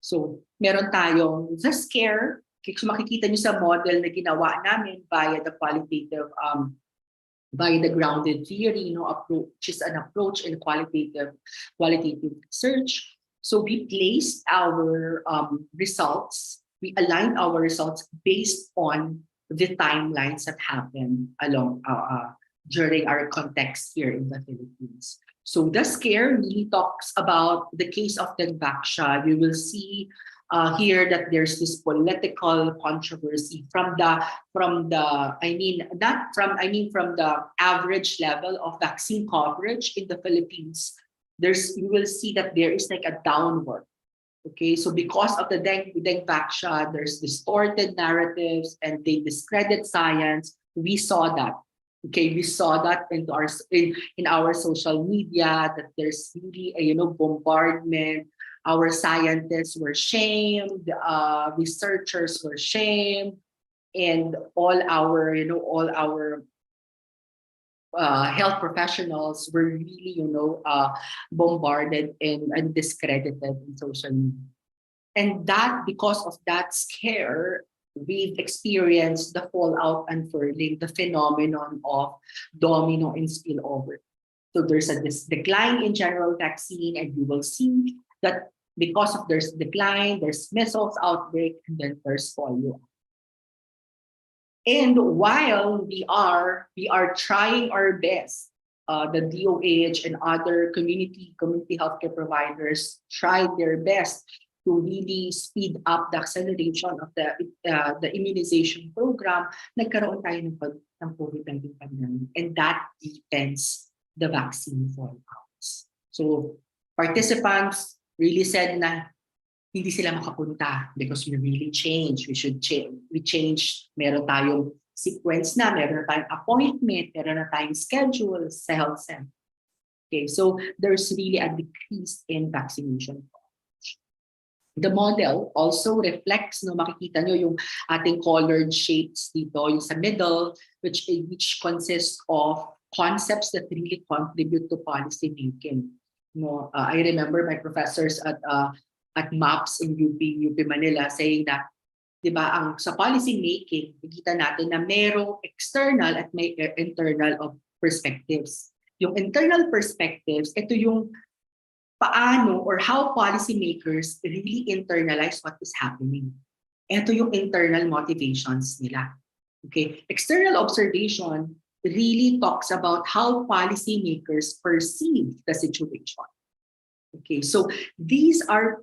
So meron tayong the scare, kung makikita nyo sa model na ginawa namin via the qualitative by the grounded theory, approach, which is an approach in qualitative research. So we placed our results, we aligned our results based on the timelines that happened along during our context here in the Philippines. So the scare really talks about the case of Tagbaksha. You will see here that there's this political controversy from the from the average level of vaccine coverage in the Philippines. You will see that there is like a downward. Okay, so because of the dengue vaccine, there's distorted narratives and they discredit science. We saw that. Okay, we saw that in our social media that there's really a bombardment. Our scientists were shamed, researchers were shamed, and all our health professionals were really bombarded and discredited in social media. And that, because of that scare, we've experienced the fallout unfurling, the phenomenon of domino and spillover. So there's this decline in general vaccine, and you will see that because of there's decline, there's measles outbreak, and then there's polio. And while we are trying our best, the DOH and other community healthcare providers tried their best to really speed up the acceleration of the immunization program. Nagkaroon tayo ng COVID-19 pandemic, and that deepens the vaccine fallouts. So participants really said na hindi sila makapunta because we really changed. We changed. Meron tayong sequence na, meron tayong appointment, meron na tayong schedule sa health center. Okay, so there's really a decrease in vaccination. The model also reflects, makikita nyo yung ating colored shapes dito, yung sa middle, which consists of concepts that really contribute to policy making. I remember my professors at MAPS in UP Manila saying that, di ba, sa policy making, nakita natin na merong external at may internal of perspectives. Yung internal perspectives, ito yung paano or how policymakers really internalize what is happening. Ito yung internal motivations nila. Okay, external observation really talks about how policymakers perceive the situation. Okay, so these are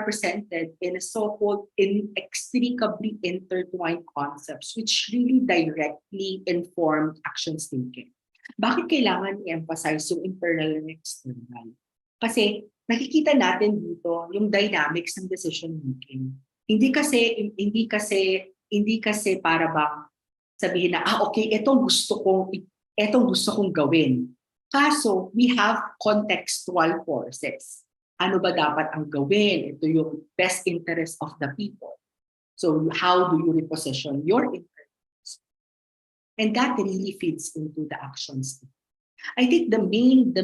presented in a so-called inextricably intertwined concepts which really directly inform actions taken. Bakit kailangan i-emphasize yung internal and external? Kasi nakikita natin dito yung dynamics ng decision making. Hindi kasi para bang sabihin na okay, etong gusto kong gawin. Kaso we have contextual forces. Ano ba dapat ang gawin? Ito yung best interest of the people. So how do you reposition your interests? And that really feeds into the actions. I think the main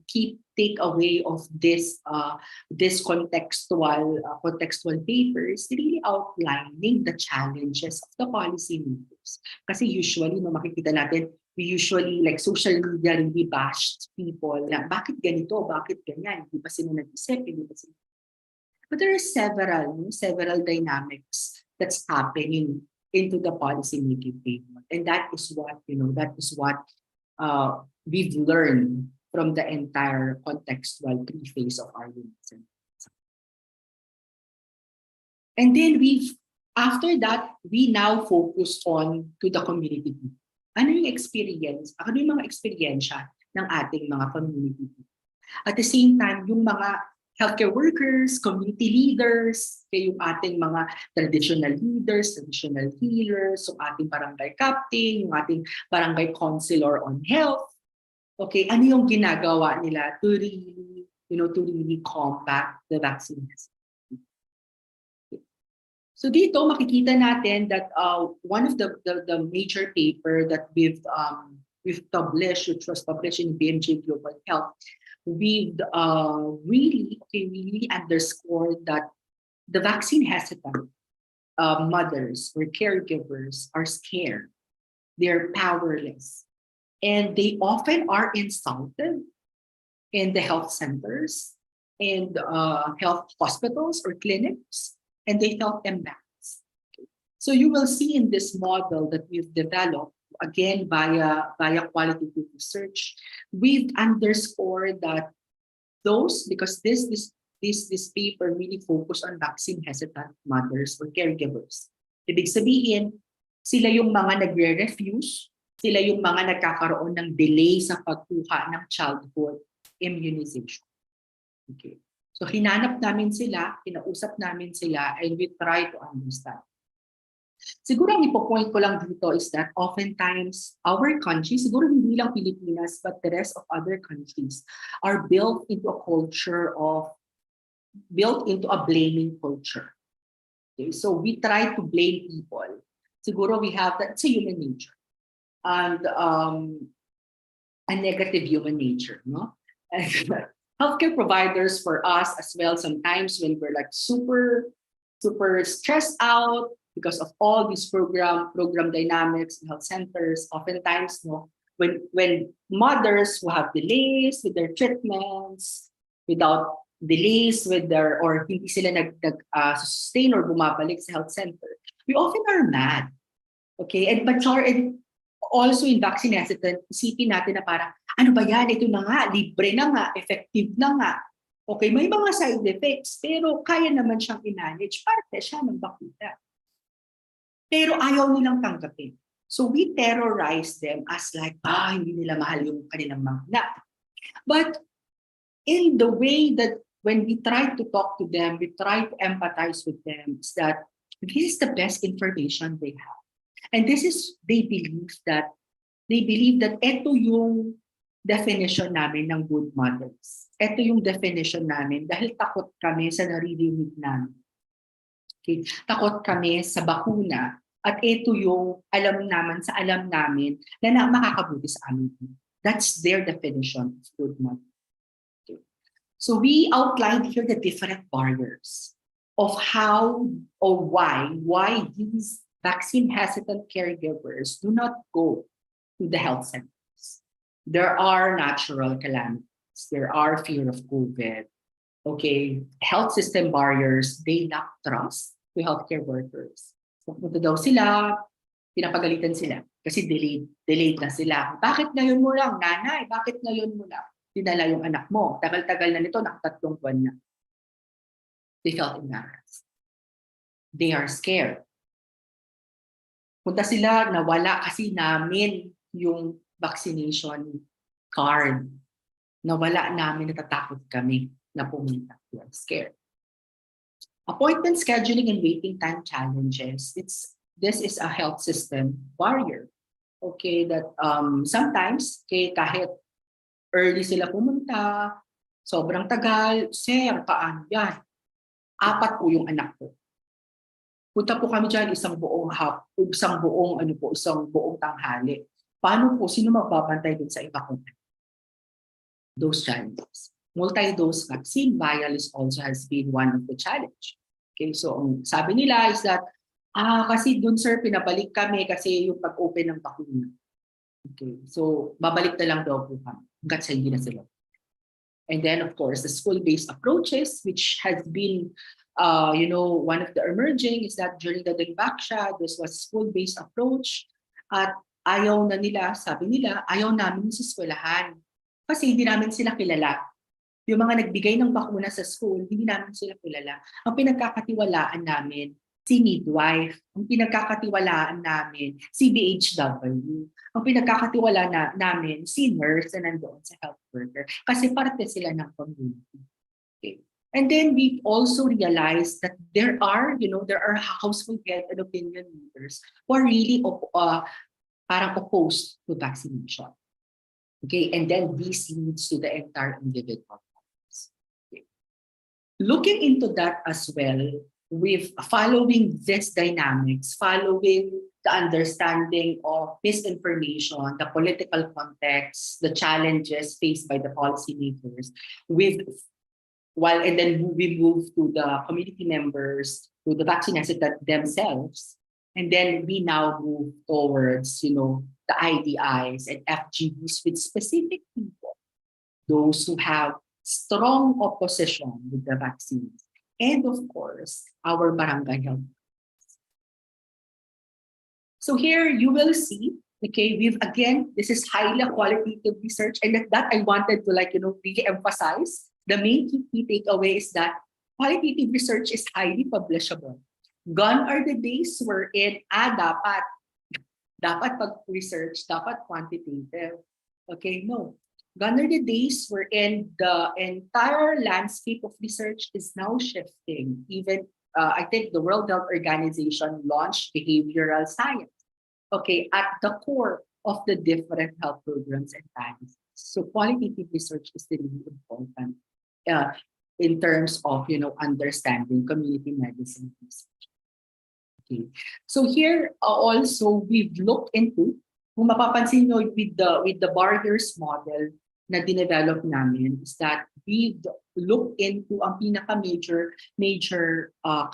key takeaway of this contextual paper is really outlining the challenges of the policymakers. Kasi usually, makikita natin, we usually, like social media, really bashed people na bakit ganito, bakit ganyan, hindi ba sila nag-isip, hindi ba sila. But there are several dynamics that's happening into the policymaking paper, and that is what we've learned from the entire contextual pre-phase of our units. And then after that, we now focus on to the community. Ano yung experience? Ano yung mga experiensya ng ating mga community? At the same time, yung mga healthcare workers, community leaders, yung ating mga traditional leaders, traditional healers, yung ating barangay captain, yung ating barangay counselor on health. Okay, ano yung ginagawa nila to really combat the vaccine hesitancy? So dito makikita natin that one of the major paper that we've published, which was published in BMJ Global Health, we really underscored that the vaccine hesitant mothers or caregivers are scared. They're powerless. And they often are insulted in the health centers and health hospitals or clinics, and they felt embarrassed. So you will see in this model that we've developed, again via qualitative research, we've underscored that those, because this paper really focused on vaccine hesitant mothers or caregivers. Ibig sabihin, sila yung mga nagre-refuse, sila yung mga nagkakaroon ng delay sa pagkuha ng childhood immunization. Okay. So hinanap namin sila, kinausap namin sila, and we try to understand. Siguro ang ipo-point ko lang dito is that oftentimes our country, siguro hindi lang Pilipinas, but the rest of other countries are built into a blaming culture. Okay, so we try to blame people. Siguro we have that, it's a human nature. And a negative human nature, no? And healthcare providers for us as well, sometimes when we're like super stressed out because of all these program dynamics in health centers, oftentimes, no, when mothers who have delays with their treatments, without delays with their, or hindi sila sustain or bumabalik sa health center, we often are mad. Okay, and also in vaccine hesitant, isipin natin na parang, ano ba yan? Ito na nga, libre na nga, effective na nga. Okay, may mga side effects, pero kaya naman siyang i-manage. Parte siya ng bakuna. Pero ayaw nilang tanggapin. So we terrorize them as like, hindi nila mahal yung kanilang mga anak. But in the way that when we try to talk to them, we try to empathize with them, is that this is the best information they have. And this is, they believe that ito yung definition namin ng good mothers. Ito yung definition namin dahil takot kami sa naririnig namin. Okay? Takot kami sa bakuna at ito yung alam namin na makakabuti sa amin. That's their definition of good mother. Okay. So we outlined here the different barriers of how or why these vaccine hesitant caregivers do not go to the health centers. There are natural calamities. There are fear of COVID. Okay, health system barriers, they lack trust to healthcare workers. So, punta daw sila, pinapagalitan sila kasi delayed na sila. Bakit ngayon mo lang, nanay? Bakit ngayon mo lang? Dinala yung anak mo. Tagal-tagal na nito, nakatatlong buwan na. They felt embarrassed. They are scared. Punta sila, nawala kasi namin yung vaccination card. Nawala namin, natatakot kami na pumunta. We are scared. Appointment scheduling and waiting time challenges. This is a health system barrier. Okay, that sometimes kahit early sila pumunta, sobrang tagal, sir, paano yan? 4 po yung anak ko. Punta po kami dyan isang buong tanghali. Paano po, sino magbabantay din sa iba kong those challenges? Multi-dose vaccine bias also has been one of the challenge. Okay, so ang sabi nila is that, kasi dun sir, pinabalik kami kasi yung pag-open ng bakuna. Okay, so babalik na lang daw po kami hanggat sa hindi na sila. And then of course, the school-based approaches, which has been one of the emerging is that during the Dengbaksha, this was school-based approach at ayaw na nila, sabi nila, ayaw namin sa eskwelahan kasi hindi namin sila kilala. Yung mga nagbigay ng bakuna sa school, hindi namin sila kilala. Ang pinagkakatiwalaan namin, si midwife. Ang pinagkakatiwalaan namin, si BHW. Ang pinagkakatiwalaan namin, si nurse na nandoon sa health worker. Kasi parte sila ng community. Okay. And then we also realized that there are household health and opinion leaders who are really parang opposed to vaccination. Okay, and then this leads to the entire individual. Okay. Looking into that as well, with following this dynamics, following the understanding of misinformation, the political context, the challenges faced by the policymakers, and then we move to the community members, to the vaccine hesitant themselves. And then we now move towards, the IDIs and FGDs with specific people, those who have strong opposition with the vaccines. And of course, our barangay health. So here you will see, okay, this is highly qualitative research, and that I wanted to really emphasize. The main key takeaway is that qualitative research is highly publishable. Gone are the days wherein, dapat pag-research, dapat quantitative. Okay, no. Gone are the days wherein the entire landscape of research is now shifting. Even, I think the World Health Organization launched behavioral science, okay, at the core of the different health programs and policies. So qualitative research is really important in terms of, understanding community medicine research. Okay. So here also we've looked into, kung mapapansin nyo with the barriers model na dinevelop namin, is that we've looked into ang major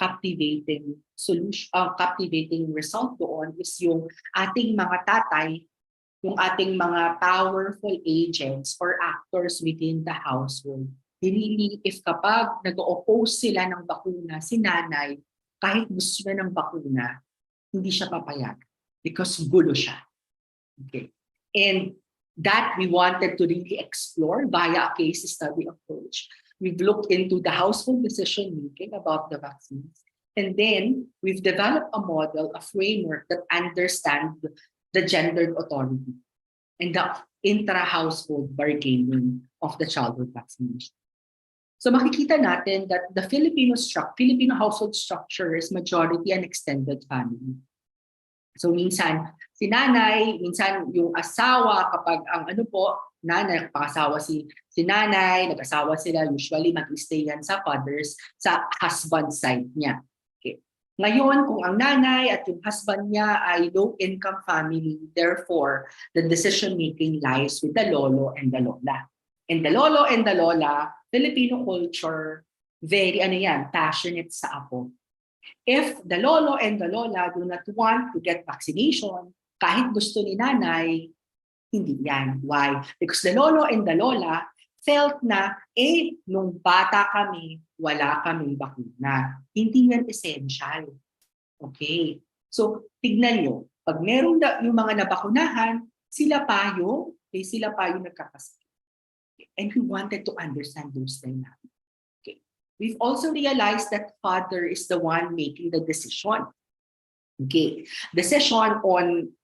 captivating solution, captivating result doon is yung ating mga tatay, yung ating mga powerful agents or actors within the household. Really, if kapag nag-oppose sila ng bakuna, si nanay, kahit gusto niya ng bakuna, hindi siya papayag because gulo siya. Okay. And that we wanted to really explore via a case study approach. We've looked into the household decision making about the vaccines. And then we've developed a model, a framework that understands the gendered authority and the intra-household bargaining of the childhood vaccination. So makikita natin that the Filipino household structure is majority an extended family. So minsan si nanay, minsan yung asawa, kapag ang nanay, nagpakasawa si nanay, nag-asawa sila, usually mag-stay yan sa husband side niya. Okay. Ngayon, kung ang nanay at yung husband niya ay low-income family, therefore, the decision-making lies with the lolo and the lola. And the lolo and the lola, Filipino culture, very passionate sa apo. If the lolo and the lola do not want to get vaccination, kahit gusto ni nanay, hindi yan. Why? Because the lolo and the lola felt na, nung bata kami, wala kaming bakuna. Hindi yan essential. Okay. So, tignan nyo. Pag merong yung mga nabakunahan, sila pa yung nagkakasakit. And we wanted to understand those dynamics. Okay. We've also realized that father is the one making the decision. Okay. Decision on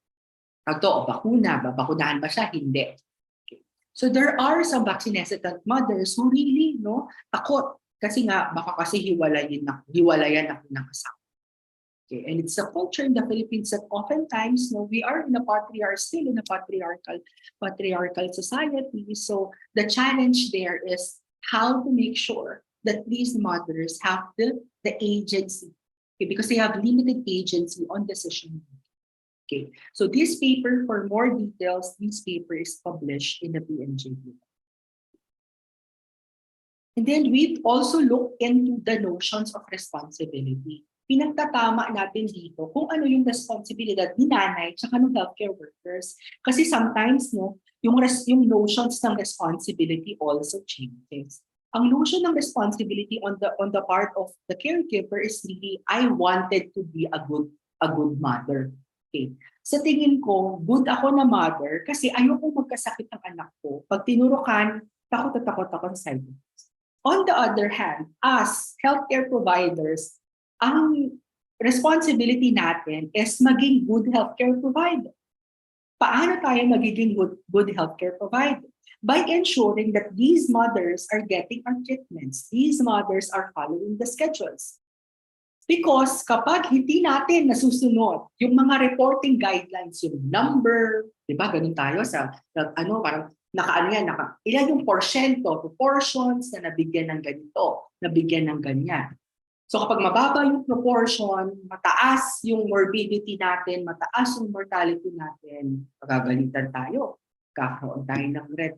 bakuna, babakunahan ba siya? Hindi. Okay. So there are some vaccine-hesitant mothers who really takot kasi nga baka kasi hiwalayan ako ng asawa. Okay. And it's a culture in the Philippines that oftentimes we are still in a patriarchal society. So the challenge there is how to make sure that these mothers have the agency, okay, because they have limited agency on decision making. Okay. So this paper, for more details, this paper is published in the PNJ. And then we've also looked into the notions of responsibility. Pinagtatama natin dito kung ano yung responsibilidad ni nanay tsaka ng healthcare workers. Kasi sometimes, yung notions ng responsibility also changes. Ang notion ng responsibility on the part of the caregiver is really, I wanted to be a good mother. Okay. Sa tingin ko, good ako na mother kasi ayoko magkasakit ng anak ko. Pag tinurukan, takot ako sa side effects. On the other hand, as healthcare providers, ang responsibility natin is maging good healthcare provider. Paano tayo magiging good healthcare provider? By ensuring that these mothers are getting our treatments. These mothers are following the schedules. Because kapag hindi natin nasusunod yung mga reporting guidelines, yung number, di ba, ganun tayo sa, parang ilan yung proportions na nabigyan ng ganito, nabigyan ng ganyan. So kapag mababa yung proportion, mataas yung morbidity natin, mataas yung mortality natin, pagagalitan tayo, kakaroon tayo ng red.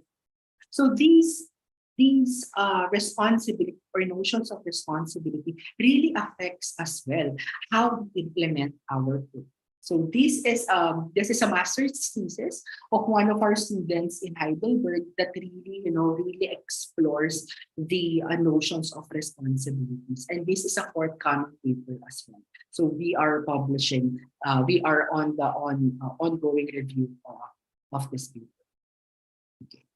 So these these responsibility or notions of responsibility really affects as well how we implement our work. So this is a master's thesis of one of our students in Heidelberg that really explores the notions of responsibilities, and this is a forthcoming paper as well. So we are publishing. We are on the ongoing review of this paper. Okay.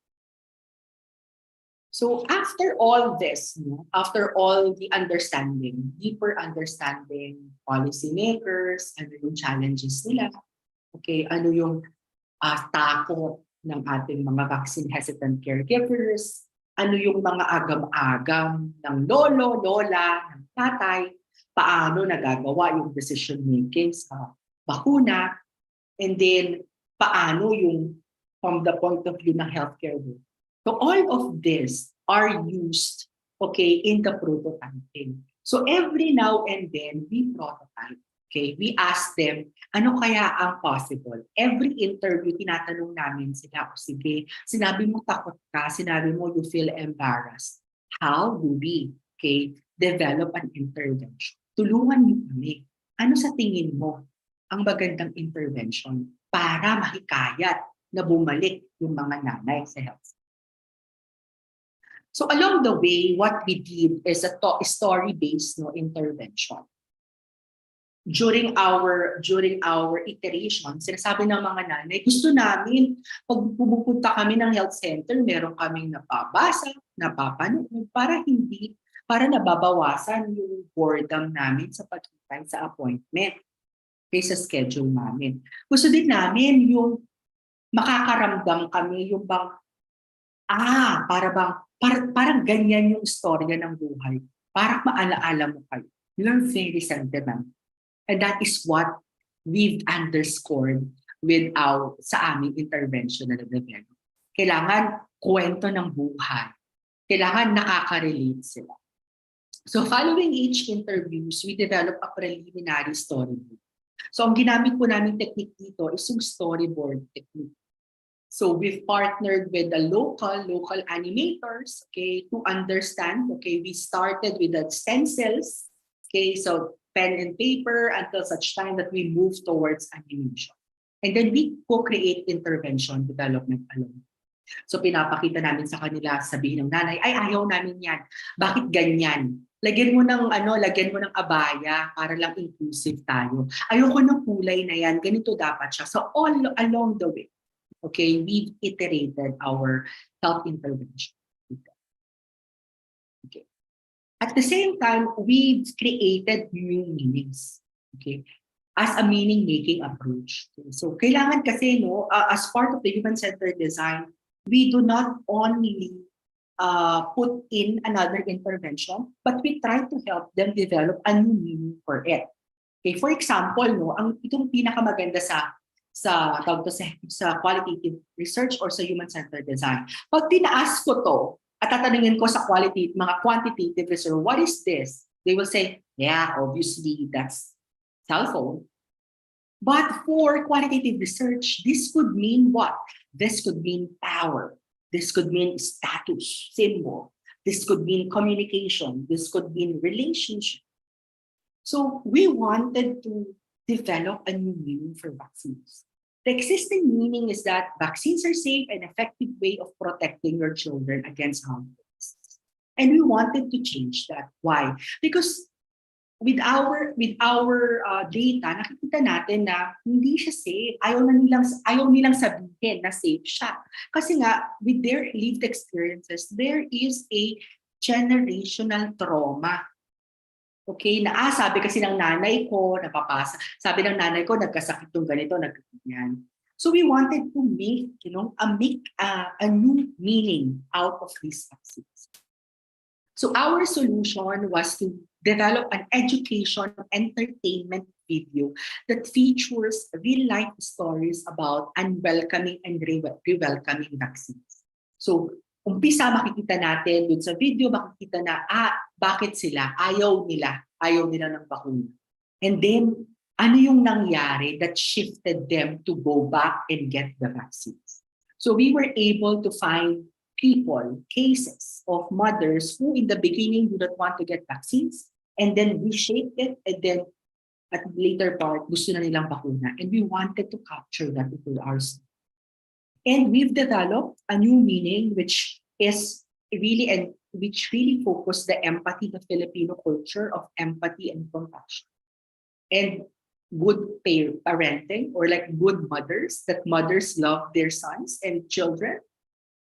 So after all this, after all the understanding, deeper understanding, policymakers, ano yung challenges nila, okay, ano yung takot ng ating mga vaccine hesitant caregivers, ano yung mga agam-agam ng lolo, lola, ng tatay, paano nagagawa yung decision making sa bakuna, and then paano yung from the point of view ng healthcare work. So all of this are used, okay, in the prototyping. So every now and then we prototype. Okay, we ask them, ano kaya ang possible? Every interview, tinatanong namin sila, sige, sinabi mo takot ka, sinabi mo you feel embarrassed. How do we, okay, develop an intervention? Tulungan niyo kami. Ano sa tingin mo ang magandang intervention para mahikayat na bumalik yung mga nanay sa health? So along the way, what we did is a story-based intervention. During our iteration, sinasabi ng mga nanay, gusto namin, pag pumupunta kami ng health center, meron kaming napabasa, napapanood, para nababawasan yung boredom namin sa pagkitay sa appointment, sa schedule namin. Gusto din namin yung makakaramdam kami, yung bang, parang ganyan yung istorya ng buhay. Parang maalaala mo kayo. You're very sentimental. And that is what we've underscored sa aming intervention na develop. Kailangan kwento ng buhay. Kailangan nakaka-relate sila. So following each interviews, we develop a preliminary storyboard. So ang ginamit po namin technique dito is yung storyboard technique. So we've partnered with the local animators, okay, to understand. Okay, we started with the stencils, okay, so pen and paper until such time that we move towards animation. And then we co-create intervention development alone. So pinapakita namin sa kanila, sabihin ng nanay, ay ayaw namin yan. Bakit ganyan? Lagyan mo ng abaya para lang inclusive tayo. Ayoko ng kulay na yan, ganito dapat siya. So all along the way, okay, we've iterated our health intervention. Okay. At the same time, we've created new meanings. Okay, as a meaning-making approach. Okay? So kailangan kasi, as part of the human-centered design, we do not only put in another intervention, but we try to help them develop a new meaning for it. Okay, for example, itong pinakamaganda sa qualitative research or sa human-centered design. Pag tinaas ko to, at tatanungin ko sa mga quantitative research, what is this? They will say, yeah, obviously that's cell phone. But for qualitative research, this could mean what? This could mean power. This could mean status, symbol. This could mean communication. This could mean relationship. So we wanted to develop a new meaning for vaccines. The existing meaning is that vaccines are safe and effective way of protecting your children against harmful diseases. And we wanted to change that. Why? Because with our data, nakikita natin na hindi siya safe. Ayaw nilang sabihin na safe siya. Kasi nga, with their lived experiences, there is a generational trauma. Okay, sabi kasi ng nanay ko, napapasa. Sabi ng nanay ko, nagkasakit yung ganito, nagkaganyan. So we wanted to make, a new meaning out of these vaccines. So our solution was to develop an education entertainment video that features real-life stories about unwelcoming and re-welcoming vaccines. So umpisa makikita natin dun sa video, makikita na, bakit sila? Ayaw nila ng bakuna. And then, ano yung nangyari that shifted them to go back and get the vaccines? So we were able to find people, cases of mothers who in the beginning do not want to get vaccines, and then we shape it, and then at the later part, gusto na nilang bakuna. And we wanted to capture that into ours. And we've developed a new meaning which is really and which really focused the empathy, the Filipino culture of empathy and compassion. And good parenting, or like good mothers, that mothers love their sons and children,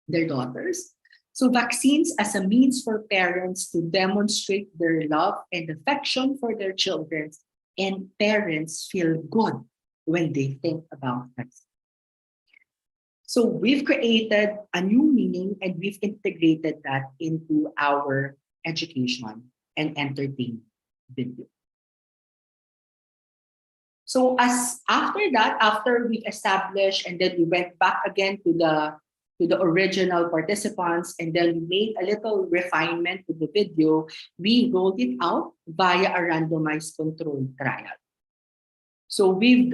their daughters. So vaccines as a means for parents to demonstrate their love and affection for their children, and parents feel good when they think about vaccines. So we've created a new meaning and we've integrated that into our education and entertainment video. So as after that, after we established, and then we went back again to the original participants, and then we made a little refinement to the video, we rolled it out via a randomized controlled trial. So we've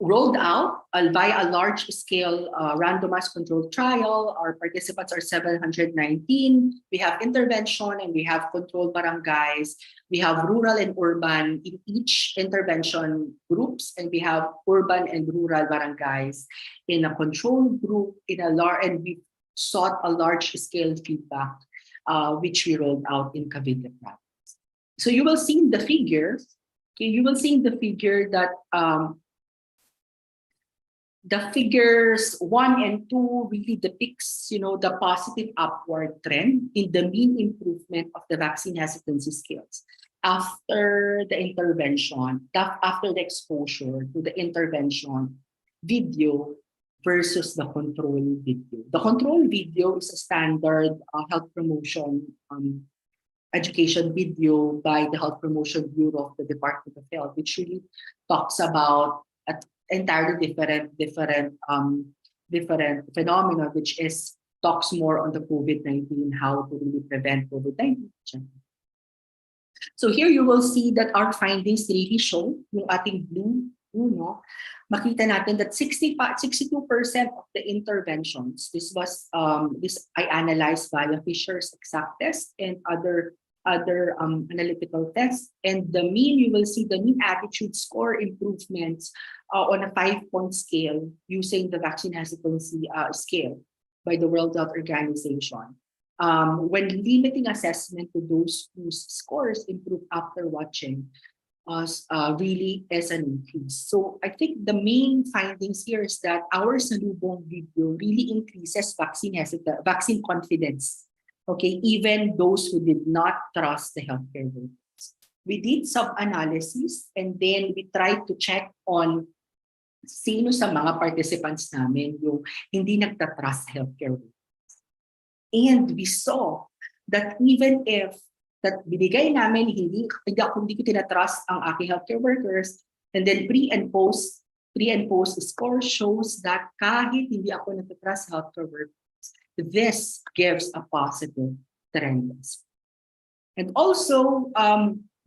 rolled out via a large-scale randomized controlled trial. Our participants are 719. We have intervention and we have controlled barangays. We have rural and urban in each intervention groups, and we have urban and rural barangays in a control group and we sought a large-scale feedback, which we rolled out in Cavite province. So you will see in the figure, you will see in the figure that the figures 1 and 2 really depicts, the positive upward trend in the mean improvement of the vaccine hesitancy scales after the intervention, after the exposure to the intervention video versus the control video. The control video is a standard health promotion education video by the Health Promotion Bureau of the Department of Health, which really talks about entirely different phenomena, which is talks more on the COVID-19, how to really prevent COVID-19. So here you will see that our findings really show yung ating blue, makita natin that 62% of the interventions, this I analyzed via Fisher's exact test and other analytical tests, and the mean, you will see the mean attitude score improvements on a 5-point scale using the vaccine hesitancy scale by the World Health Organization. When limiting assessment to those whose scores improve after watching really is an increase. So I think the main findings here is that our Salubong video really increases vaccine confidence. Okay, even those who did not trust the healthcare workers. We did sub-analysis, and then we tried to check on sino sa mga participants namin yung hindi nagtatrust sa healthcare workers. And we saw that even if that binigay namin, hindi ko tinatrust ang aking healthcare workers, and then pre and post score shows that kahit hindi ako nagtatrust sa healthcare workers, this gives a positive trend. And also,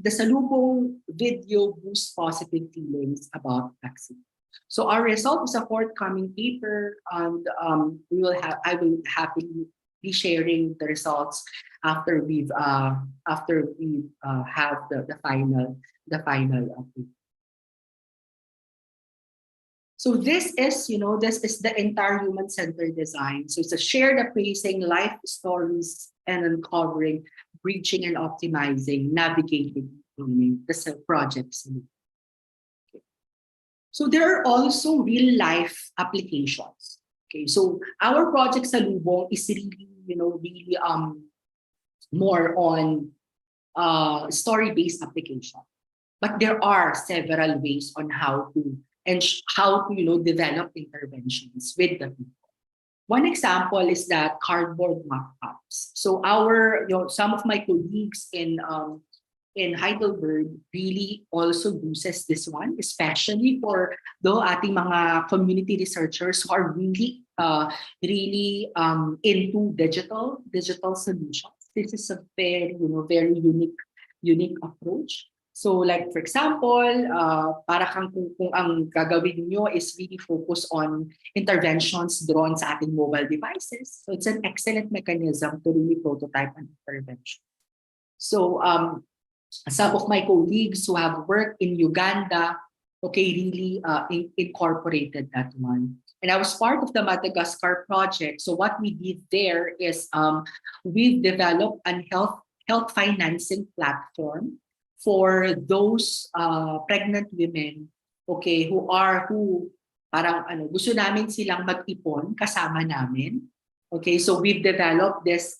the Salubong video boosts positive feelings about vaccine. So our result is a forthcoming paper, and I will happily be sharing the results after we have the final update. So this is the entire human-centered design. So it's a shared appraising life stories and uncovering, breaching and optimizing, navigating the projects. Okay. So there are also real life applications. Okay, so our project Salubong is really more on story-based application. But there are several ways on how to develop interventions with the people. One example is that cardboard mock-ups. So some of my colleagues in Heidelberg really also uses this one, especially for the ating mga community researchers who are really into digital solutions. This is a very unique approach. So like for example, para kung ang gagawin niyo is really focus on interventions drawn sa ating mobile devices. So it's an excellent mechanism to really prototype an intervention. So some of my colleagues who have worked in Uganda, okay, really incorporated that one. And I was part of the Madagascar project. So what we did there is we've developed a health financing platform for those pregnant women, okay, who parang gusto namin silang mag-ipon kasama namin. Okay, so we've developed this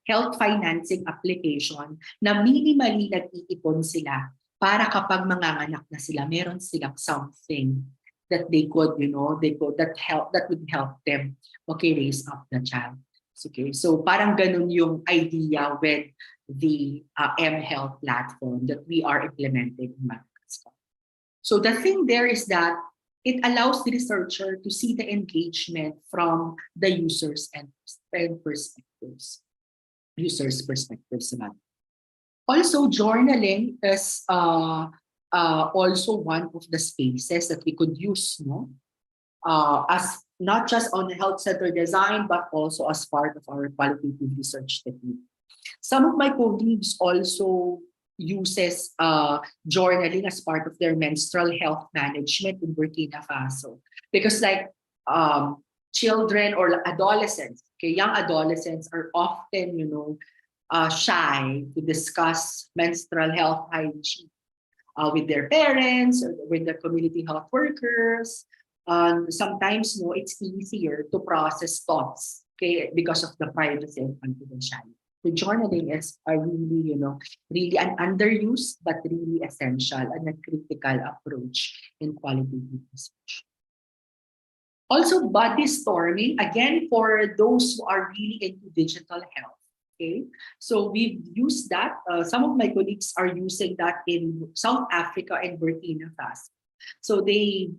health financing application na minimally nag-iipon sila para kapag manganganak na sila, meron silang something that they could, that would help them, okay, raise up the child. Okay, so parang ganun yung idea with the mHealth platform that we are implementing in Madagascar. So the thing there is that it allows the researcher to see the engagement from the users and perspectives. Users' perspectives naman. Also, journaling is also one of the spaces that we could use, as not just on the health center design, but also as part of our qualitative research technique. Some of my colleagues also uses journaling as part of their menstrual health management in Burkina Faso, because like children or adolescents, okay, young adolescents are often, shy to discuss menstrual health hygiene with their parents or with the community health workers. Sometimes, it's easier to process thoughts, okay, because of the privacy and confidentiality. The journaling is a really, really an underused but really essential and a critical approach in qualitative research. Also, body storming, again, for those who are really into digital health. Okay, so we've used that. Some of my colleagues are using that in South Africa and Burkina Faso. So they've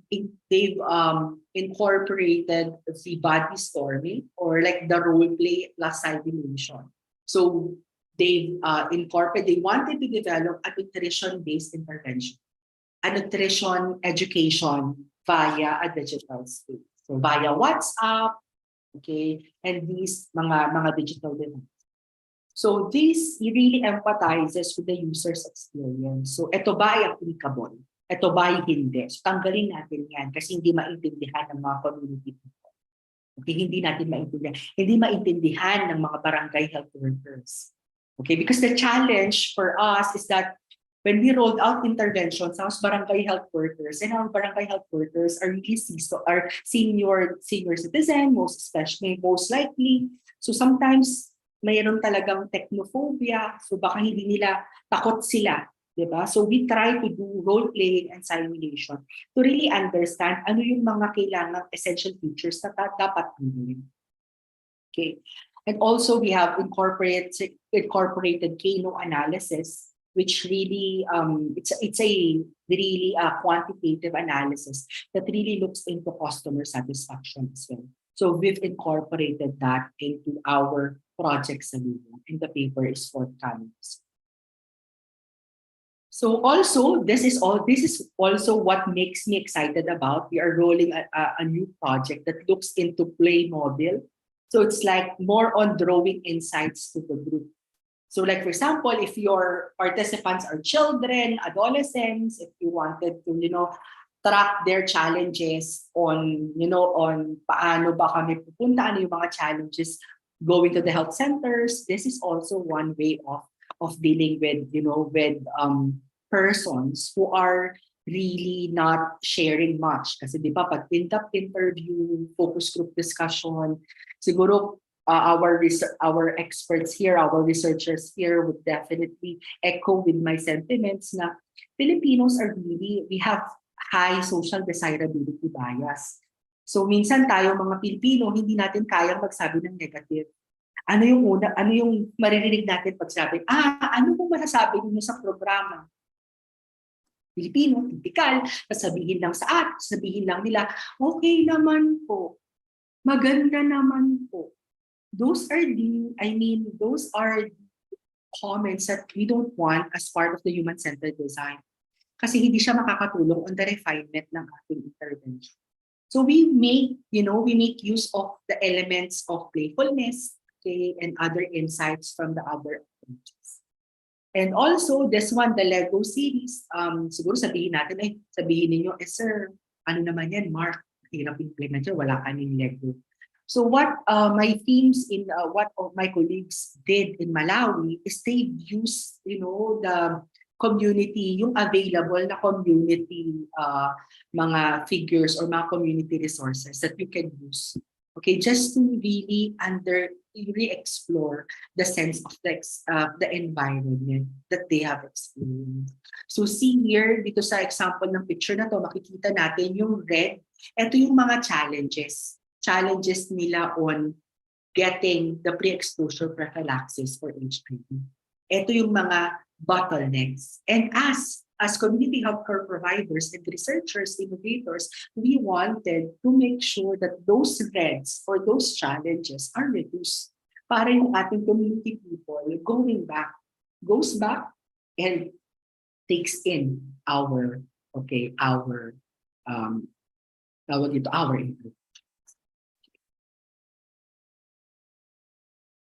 incorporated the body storming, or like the role play plus simulation. So they wanted to develop a nutrition-based intervention, a nutrition education via a digital space. So via WhatsApp, okay, and these mga digital devices. So this really empathizes with the user's experience. So ito ba ay applicable? Ito ba ay hindi? So tanggalin natin yan kasi hindi maintindihan ng mga community people. Okay, hindi natin maintindihan. Hindi maintindihan ng mga barangay health workers. Okay, because the challenge for us is that when we rolled out interventions, our barangay health workers, and our barangay health workers are really senior citizen, most likely. So sometimes mayroon talagang technophobia, so baka hindi nila takot sila, diba? So we try to do role playing and simulation to really understand ano yung mga kailangang essential features na dapat gawin. Okay, and also we have incorporated Kano analysis, which really it's a really quantitative analysis that really looks into customer satisfaction as well. So we've incorporated that into our project solution, and the paper is forthcoming. So also, this is also what makes me excited about. We are rolling a new project that looks into Playmobil. So it's like more on drawing insights to the group. So like, for example, if your participants are children, adolescents, if you wanted to, track their challenges on paano ba kami pupunta, ano yung mga challenges going to the health centers. This is also one way of dealing with, persons who are really not sharing much. Kasi di ba, pag in-depth interview, focus group discussion, siguro our experts here, our researchers here would definitely echo with my sentiments na Filipinos we have high social desirability bias. So minsan tayo mga Pilipino, hindi natin kayang magsabi ng negative. Ano yung maririnig natin pag sabi, ano pong masasabi niyo sa programa? Pilipino, typical, sasabihin lang nila, okay naman po, maganda naman po. Those are comments that we don't want as part of the human-centered design. Kasi hindi siya makakatulong on the refinement ng ating intervention. So we make use of the elements of playfulness, okay, and other insights from the other approaches. And also, this one, the Lego series, siguro sabihin ninyo, sir, ano naman yan, Mark, hirap implement yun, wala kaming Lego. So what my teams what my colleagues did in Malawi is they used, the community, yung available na community mga figures or mga community resources that you can use. Okay, just to really re-explore the sense of the environment that they have experienced. So see here, dito sa example ng picture na to, makikita natin yung red. Ito yung mga challenges nila on getting the pre-exposure prophylaxis for HIV. Ito yung mga bottlenecks. And as community healthcare providers and researchers, innovators, we wanted to make sure that those threats or those challenges are reduced para yung ating community people goes back and takes in our input.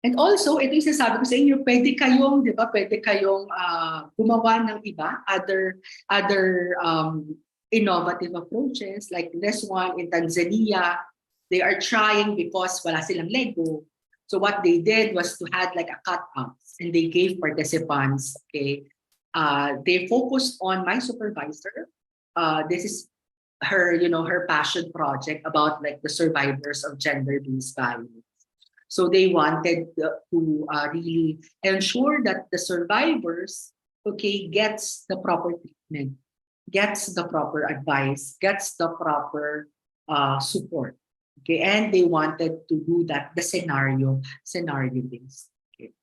And also, ito yung sinasabi ko sa inyo, pwede kayong gumawa ng iba, other innovative approaches, like this one in Tanzania. They are trying because wala silang Lego. So what they did was to have like a cutouts, and they gave participants, okay, they focused on my supervisor. This is her passion project about like the survivors of gender-based violence. So they wanted to really ensure that the survivors, okay, gets the proper treatment, gets the proper advice, gets the proper support, okay, and they wanted to do that the scenario based. Okay.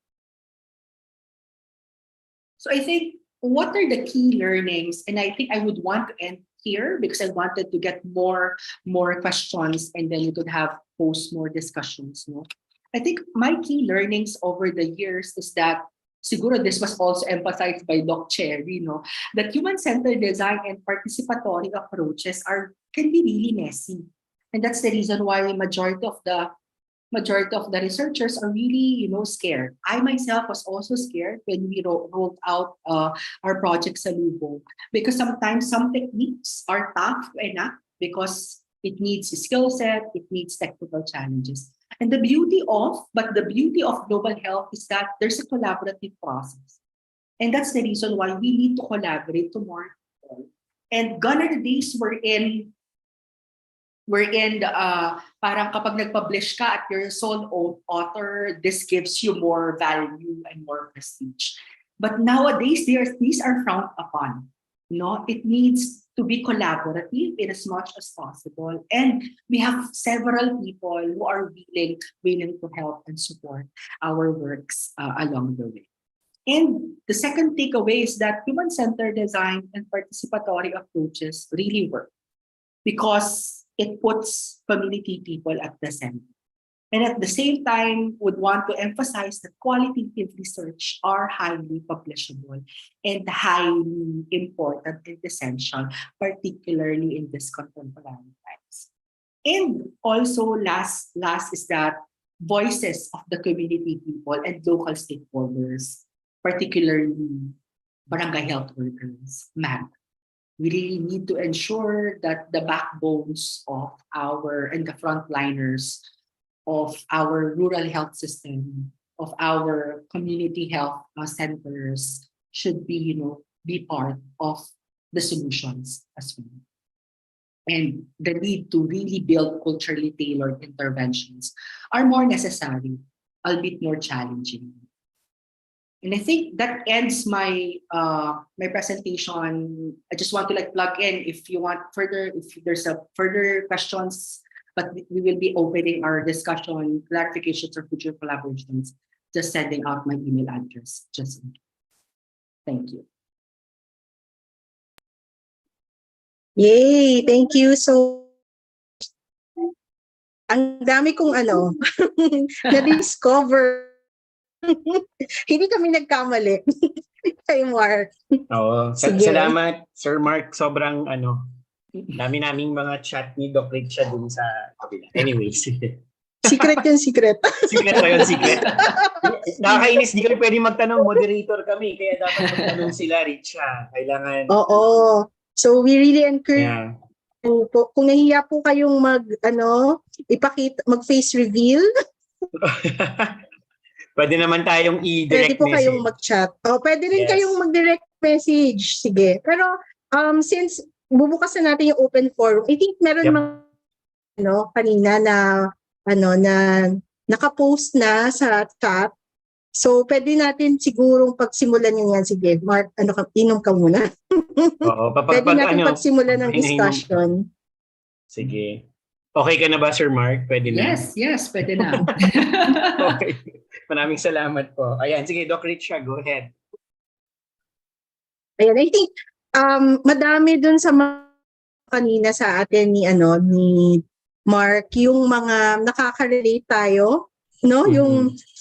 So I think what are the key learnings, and I think I would want to end here because I wanted to get more questions, and then we could post more discussions, no? I think my key learnings over the years is that, siguro this was also emphasized by Doc Cherry, that human-centered design and participatory approaches can be really messy. And that's the reason why majority of the researchers are really, scared. I myself was also scared when we rolled out our project sa Lubo, because sometimes some techniques are tough enough because it needs a skill set, it needs technical challenges. And the beauty of global health is that there's a collaborative process. And that's the reason why we need to collaborate to more people. And gone are the days wherein parang kapag nag-publish ka at you're a sole author, this gives you more value and more prestige. But nowadays, these are frowned upon. It needs to be collaborative in as much as possible. And we have several people who are willing to help and support our works along the way. And the second takeaway is that human-centered design and participatory approaches really work because it puts community people at the center. And at the same time, would want to emphasize that qualitative research are highly publishable and highly important and essential, particularly in this contemporary times. And also, last is that voices of the community people and local stakeholders, particularly barangay health workers, matter. We really need to ensure that the backbones of and the frontliners of our rural health system, of our community health centers should be part of the solutions as well. And the need to really build culturally tailored interventions are more necessary, albeit more challenging. And I think that ends my my presentation. I just want to plug in if there's further questions, but we will be opening our discussion, clarifications, or future collaborations, just sending out my email address. Thank you. Yay! Thank you so. Ang dami kong na-discover Hindi kami nagkamali. Kay Mark. Oo. Sige. Salamat, Sir Mark. Sobrang dami naming mga chat ni Doc Richa dun sa kabila. Anyways. Secret yun, secret. Secret ba yun? Secret? Nakakainis. Di kami pwede magtanong. Moderator kami. Kaya dapat magtanong sila, Richa. Kailangan. Oo. So we really encourage Yeah. po, kung nahiya po kayong mag-face reveal, Pwede naman tayong pwede i-direct po kayong message. mag-chat. O, pwede rin Yes. kayong mag-direct message. Sige. Pero since bubukas na natin yung open forum, I think meron Yep. kanina na naka-post na sa chat. So, pwede natin sigurong pagsimulan yun yan. Sige, Mark, inom ka muna. Oo. Pwede natin pagsimulan ng discussion. Sige. Okay ka na ba, Sir Mark? Pwede na? Yes, pwede na. Okay. Maraming salamat po. Ayan, sige, Doc Richa, go ahead. Ayan, I think madami dun sa kanina sa atin ni Mark, yung mga nakaka-relate tayo, no? Mhm. Yung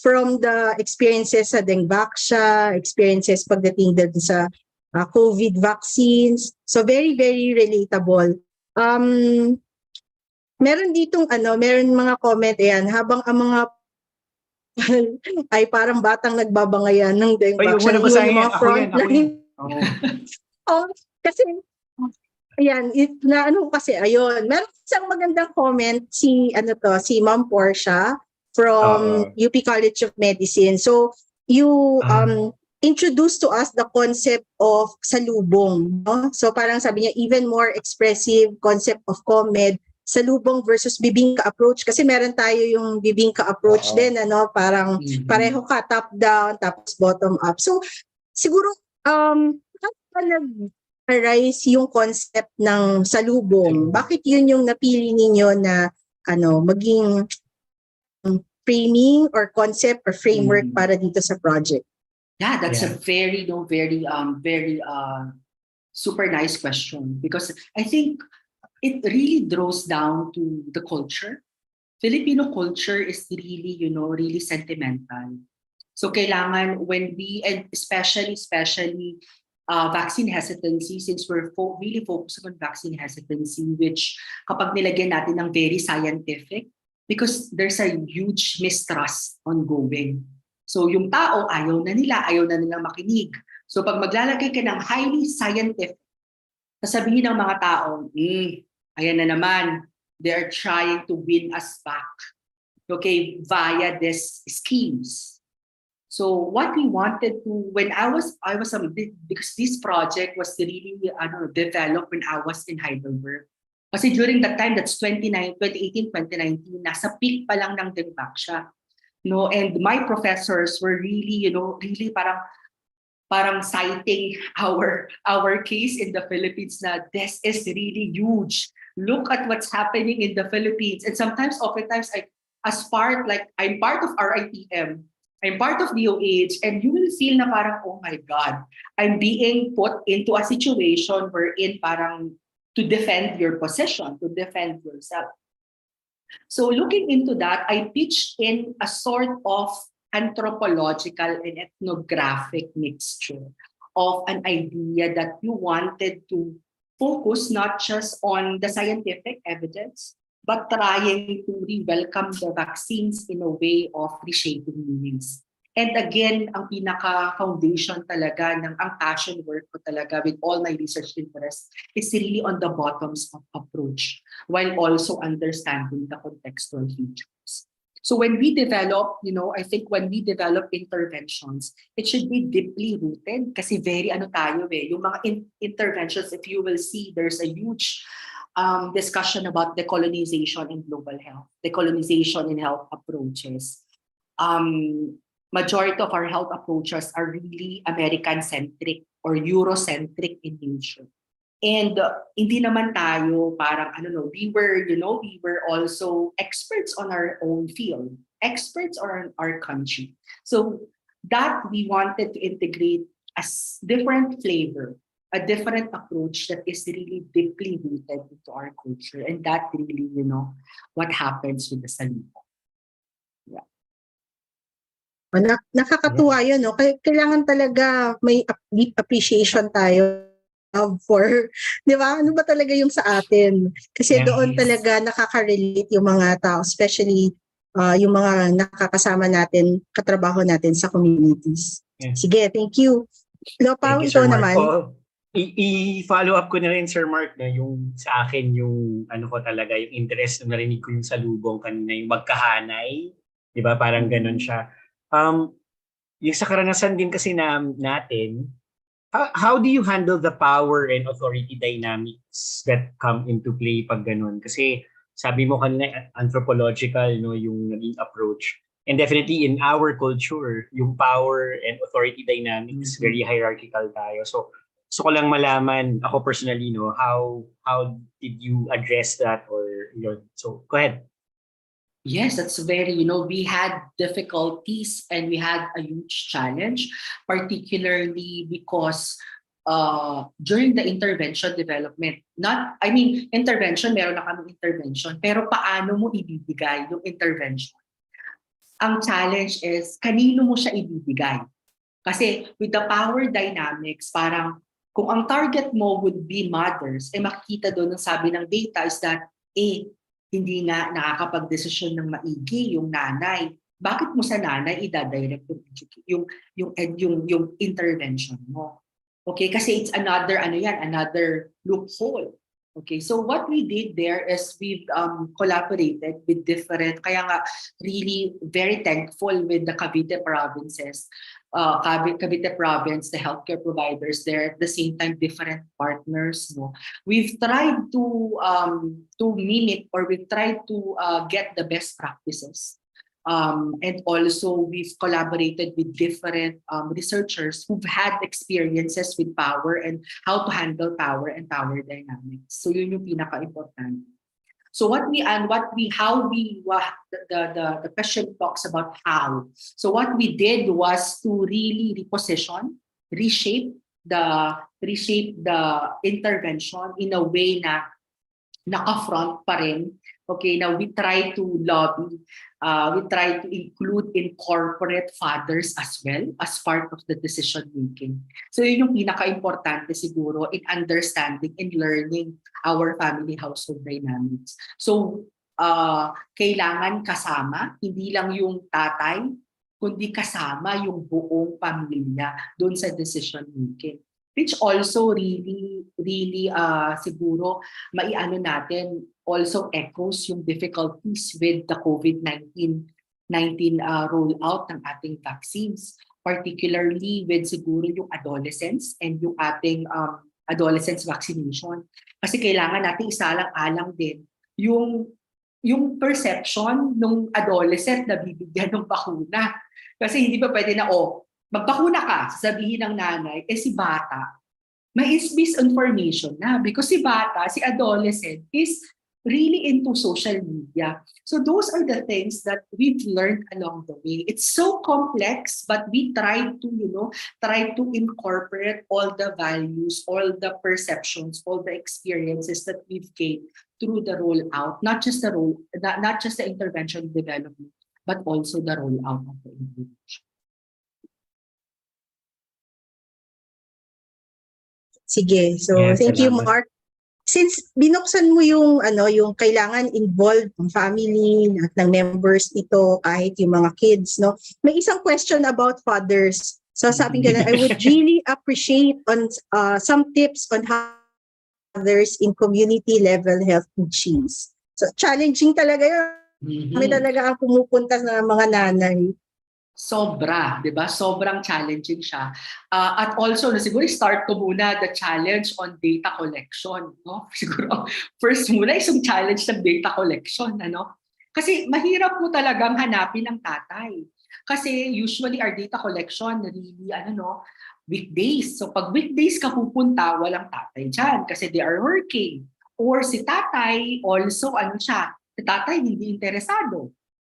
from the experiences sa Dengvaxia, experiences pagdating din sa COVID vaccines. So very, very relatable. Meron ditong meron mga comment, ayan, habang ang mga ay parang batang nagbabangayan ng Ay, huwag mo Dengvaxia. na Iwan basahin yung yan. mga Ako yan. frontline. Oo. Oh, kasi ayan, kasi ayun. Meron isang magandang comment si Ma'am Portia from Oo. UP College of Medicine. So, you introduced to us the concept of salubong, no? So parang sabi niya even more expressive concept of COMED, salubong versus bibingka approach, kasi meron tayo yung bibingka approach Oo. din, parang pareho ka top down tapos bottom up. So siguro how ka nag-arise yung concept ng salubong? Bakit yun yung napili ninyo na maging framing or concept or framework para dito sa project? Yeah, that's Yeah. a very super nice question, because I think it really draws down to the culture. Filipino culture is really, really sentimental. So kailangan and especially vaccine hesitancy, since we're really focusing on vaccine hesitancy, which kapag nilagyan natin ng very scientific, because there's a huge mistrust ongoing. So yung tao, ayaw na nila makinig. So pag maglalagay ka ng highly scientific, sasabihin ng mga tao, ayan na naman, they're trying to win us back, okay, via these schemes. So what we wanted to, when I was because this project was really developed when I was in Heidelberg. Kasi during that time, that's 2018, 2019, nasa peak pa lang ng Dengvaxia. No, and my professors were really, really parang citing our case in the Philippines, na this is really huge. Look at what's happening in the Philippines. And oftentimes, I'm part of RITM, I'm part of DOH, and you will feel na parang, oh my God, I'm being put into a situation wherein parang to defend your position, to defend yourself. So looking into that, I pitched in a sort of anthropological and ethnographic mixture of an idea that you wanted to focus not just on the scientific evidence, but trying to re-welcome the vaccines in a way of reshaping meanings. And again, ang pinaka-foundation talaga ng ang passion work ko talaga with all my research interests is really on the bottoms-up approach, while also understanding the contextual features. So when we develop, I think when we develop interventions, it should be deeply rooted, kasi very yung mga interventions, if you will see, there's a huge discussion about decolonization in global health, decolonization in health approaches. Majority of our health approaches are really American-centric or Eurocentric in nature. And hindi naman tayo parang, we were also experts on our own field, experts on our country. So that we wanted to integrate a different flavor, a different approach that is really deeply rooted into our culture. And that really, what happens with the salita. Nakakatuwa yun, no? Kailangan talaga may deep appreciation tayo for, di ba? Ano ba talaga yung sa atin? Kasi Yeah. doon talaga nakaka-relate yung mga tao, especially yung mga nakakasama natin, katrabaho natin sa communities. Yeah. Sige, thank you. Lopaw, Thank you, ikaw Sir Mark. naman. I-follow up ko na rin, Sir Mark, na yung sa akin, yung ano ko talaga, yung interest na narinig ko yung salubong kanina, yung magkahanay. Di ba? Parang ganun siya. Yung sa karanasan din kasi natin, how do you handle the power and authority dynamics that come into play pag ganun? Kasi sabi mo kanina, anthropological, no, yung naging approach. And definitely in our culture, yung power and authority dynamics, very hierarchical tayo. So ko lang malaman, ako personally, no, how did you address that or yun? So go ahead. Yes, that's very, we had difficulties and we had a huge challenge, particularly because during the intervention development, intervention, meron na kami intervention, pero paano mo ibibigay yung intervention? Ang challenge is, kanino mo siya ibibigay? Kasi with the power dynamics, parang kung ang target mo would be mothers, makikita doon ang sabi ng data is that, hindi nga nakakapag-desisyon ng maigi yung nanay. Bakit mo sa nanay ida-direct yung intervention mo? Okay, kasi it's another loophole. Okay, so what we did there is we've collaborated with different, kaya nga really very thankful with the Cavite provinces. Cavite province, the healthcare providers there, at the same time different partners. No, we've tried to mimic, or we've tried to get the best practices, and also we've collaborated with different researchers who've had experiences with power and how to handle power and power dynamics. So yun yung pinaka-important. So the question talks about how. So what we did was to really reposition, reshape the intervention in a way na naka-front pa rin. Okay, now we try to lobby, we try to incorporate fathers as well as part of the decision making. So yun yung pinaka-importante siguro in understanding and learning our family household dynamics. So kailangan kasama, hindi lang yung tatay, kundi kasama yung buong pamilya doon sa decision making. Which also really siguro maiano natin also echoes yung difficulties with the COVID-19 rollout ng ating vaccines, particularly with siguro yung adolescents and yung ating adolescents vaccination. Kasi kailangan natin isalang-alang din yung perception ng adolescent na bibigyan ng bakuna. Kasi hindi pa pwede na, magbakuna ka, sasabihin ng nanay, si bata, may misinformation na because si bata, si adolescent is really into social media. So those are the things that we've learned along the way. It's so complex, but we try to incorporate all the values, all the perceptions, all the experiences that we've gained through the rollout, not just the intervention development, but also the rollout of the intervention. Sige. So, Yeah, thank you, salamat. Mark. Since binuksan mo yung kailangan involved ng family at ng members nito, kahit yung mga kids, no? May isang question about fathers. So, sabi ko na, I would really appreciate on some tips on how fathers in community level health teachings. So, challenging talaga yun. Kami talaga ang pumupunta sa mga nanay. Sobra, di ba? Sobrang challenging siya. At also, siguro start ko muna the challenge on data collection. No? Siguro, first muna isang challenge ng data collection. Kasi mahirap mo talagang hanapin ang tatay. Kasi usually our data collection, really, weekdays. So pag weekdays ka pupunta, walang tatay dyan kasi they are working. Or si tatay, also, si tatay hindi interesado.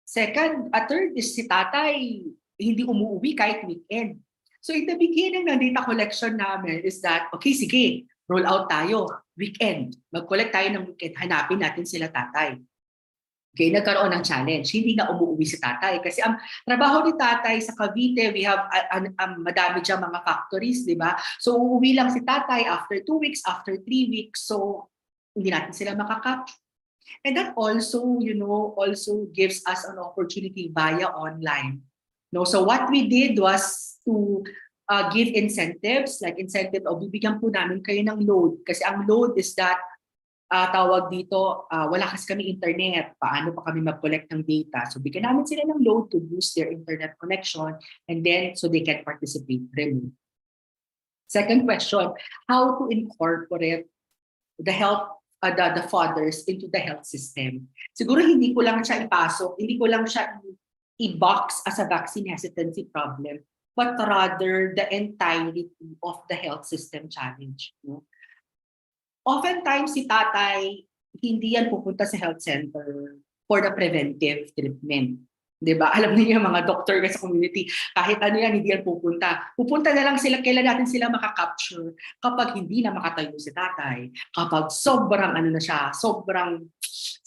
Second, third is si tatay hindi umuwi kahit weekend. So in the beginning ng data collection namin is that, okay, sige, roll out tayo, weekend. Mag-collect tayo ng weekend, hanapin natin sila tatay. Okay, nagkaroon ng challenge. Hindi na umuwi si tatay. Kasi ang trabaho ni tatay sa Cavite, we have madami dyan mga factories, di ba? So uuwi lang si tatay after 2 weeks, after 3 weeks. So hindi natin sila makakapture. And that also, also gives us an opportunity via online. No, so what we did was to give incentives, like incentive o bibigyan po namin kayo ng load. Kasi ang load is that tawag dito, wala kasi kami internet. Paano pa kami mag-collect ng data? So bigyan namin sila ng load to boost their internet connection and then so they can participate remotely. Second question, how to incorporate the health the fathers into the health system. Siguro hindi ko lang siya ipasok, hindi ko lang siya i-box as a vaccine hesitancy problem, but rather the entirety of the health system challenge. No? Oftentimes si tatay, hindi yan pupunta sa health center for the preventive treatment. 'Di ba? Alam niyo yung mga doctor sa community, kahit ano yan, hindi yan pupunta. Pupunta na lang sila, kailan natin sila makaka-capture kapag hindi na makatayo si tatay, kapag sobrang ano na siya, sobrang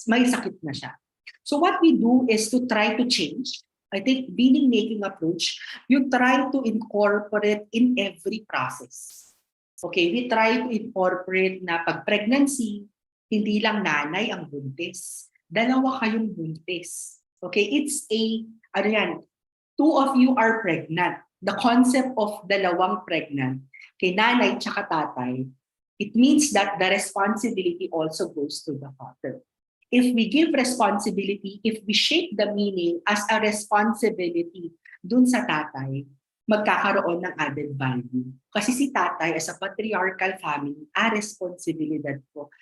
may sakit na siya. So what we do is to try to change. I think meaning-making approach, you try to incorporate in every process. Okay, we try to incorporate na pag pregnancy, hindi lang nanay ang buntis. Dalawa kayong buntis. Okay, it's two of you are pregnant. The concept of dalawang pregnant, kay nanay tsaka tatay, it means that the responsibility also goes to the father. If we give responsibility, if we shape the meaning as a responsibility dun sa tatay, magkakaroon ng added value. Kasi si tatay as a patriarchal family, responsibilidad ko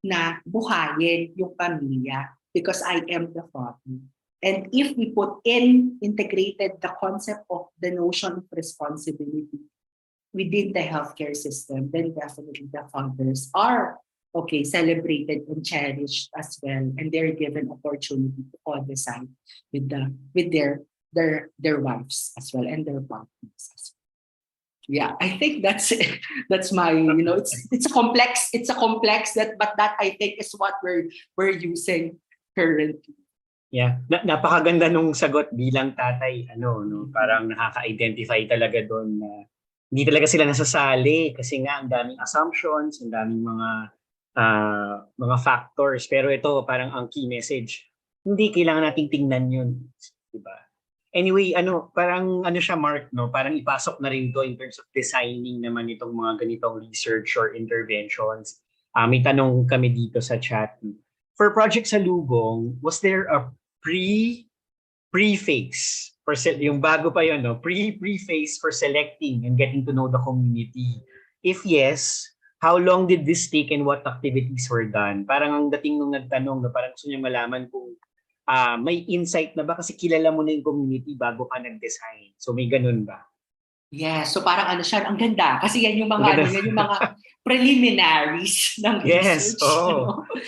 na buhayin yung pamilya because I am the father. And if we integrated the concept of the notion of responsibility within the healthcare system, then definitely the fathers are celebrated and cherished as well, and they're given opportunity to co-decide with their wives as well and their partners as well. Yeah, I think that's it. That's my, it's a complex but that I think is what we're using currently. Yeah, napakaganda nung sagot bilang tatay, parang nakaka-identify talaga doon na hindi talaga sila nasasali kasi nga ang daming assumptions, ang daming mga factors, pero ito parang ang key message, hindi kailangan nating tingnan yun, di ba? Anyway, parang siya, Mark, parang ipasok na rin to in terms of designing naman itong mga ganitong research or interventions. May tanong kami dito sa chat. For Project Salubong, was there a pre-phase for yung bago pa yun, pre-phase for selecting and getting to know the community? If yes, how long did this take and what activities were done? Parang ang dating nung nagtanong, parang gusto niya malaman kung may insight na ba kasi kilala mo na yung community bago ka nag-design. So may ganun ba? Yeah, so parang siya, ang ganda kasi yan yung mga yung mga preliminaries ng research. Yes,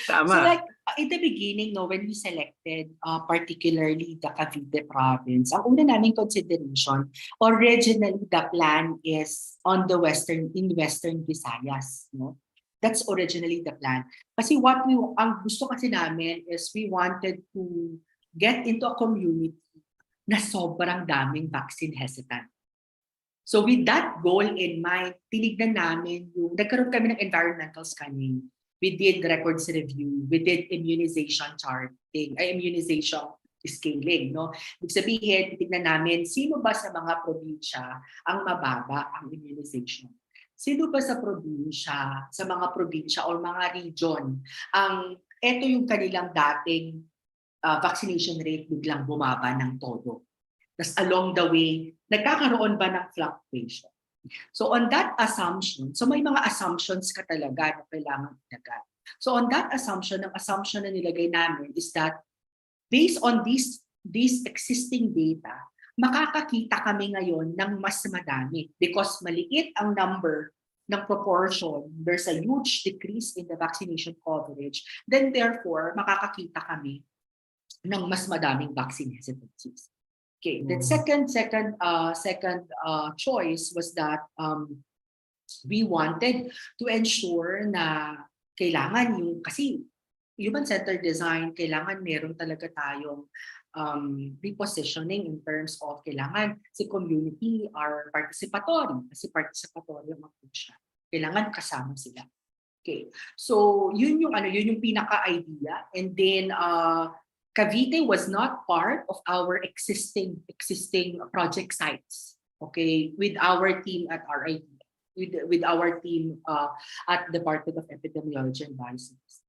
tama. So like in the beginning, when we selected particularly the Cavite province, ang una naming consideration, originally the plan is on the western Visayas, That's originally the plan. Kasi ang gusto kasi namin is we wanted to get into a community na sobrang daming vaccine hesitant. So with that goal in mind, tinignan namin nagkaroon kami ng environmental scanning. We did records review, we did immunization scaling, Ibig sabihin, titignan namin sino ba sa mga probinsya ang mababa ang immunization. Sino ba sa mga probinsya o mga region ito yung kanilang dating vaccination rate biglang bumaba ng todo. Tapos along the way, nagkakaroon ba ng fluctuation? So on that assumption, so may mga assumptions ka talaga na kailangan ilagay. So on that assumption, ang assumption na nilagay namin is that based on these existing data, makakakita kami ngayon ng mas madami because maliit ang number ng proportion, there's a huge decrease in the vaccination coverage, then therefore makakakita kami ng mas madaming vaccine hesitancies. Okay, then second choice was that we wanted to ensure na kailangan kasi human-centered design, kailangan meron talaga tayong repositioning in terms of kailangan si community are participatory. Kasi participatory ang approach siya. Kailangan kasama sila. Okay. So, yun yung pinaka-idea. And then, Cavite was not part of our existing project sites. Okay, with our team at RIT, with our team at Department of Epidemiology and Biosciences.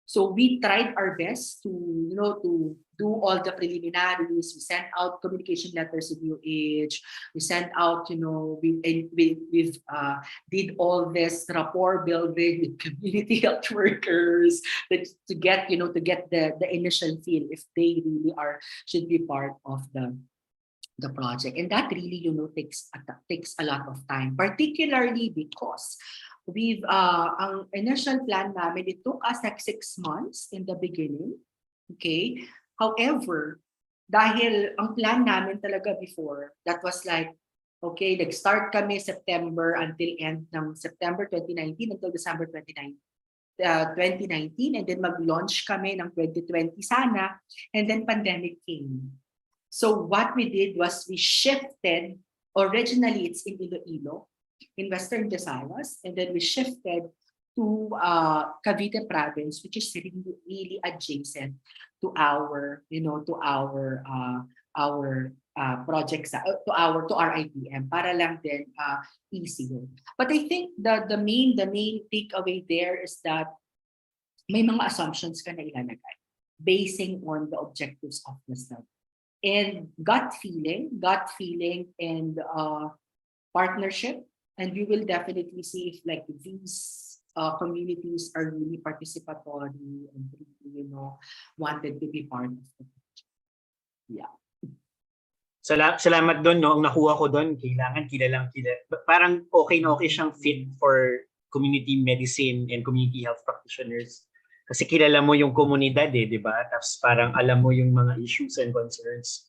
So we tried our best to to do all the preliminaries. We sent out communication letters to UH. We sent out we did all this rapport building with community health workers to get the initial feel if they really should be part of the project. And that really takes a lot of time, particularly because ang initial plan namin, it took us like 6 months in the beginning. Okay, however, dahil ang plan namin talaga before, that was like, okay, nag-start kami September until end ng September 2019 until December 2019, and then mag-launch kami ng 2020 sana, and then pandemic came. So what we did was we shifted. Originally, it's in Iloilo, in Western Visayas, and then we shifted to Cavite province, which is really adjacent to our projects, to our IPM, para lang din easier. But I think the main takeaway there is that may mga assumptions ka na ilalagay basing on the objectives of the study. And gut feeling and partnership, and you will definitely see if like these communities are really participatory and really, wanted to be part of the project. Yeah. Salamat doon, no? Ang nakuha ko doon, kailangan kilalang. Parang okay na okay siyang fit for community medicine and community health practitioners. Kasi kilala mo yung komunidad di ba? Tapos parang alam mo yung mga issues and concerns.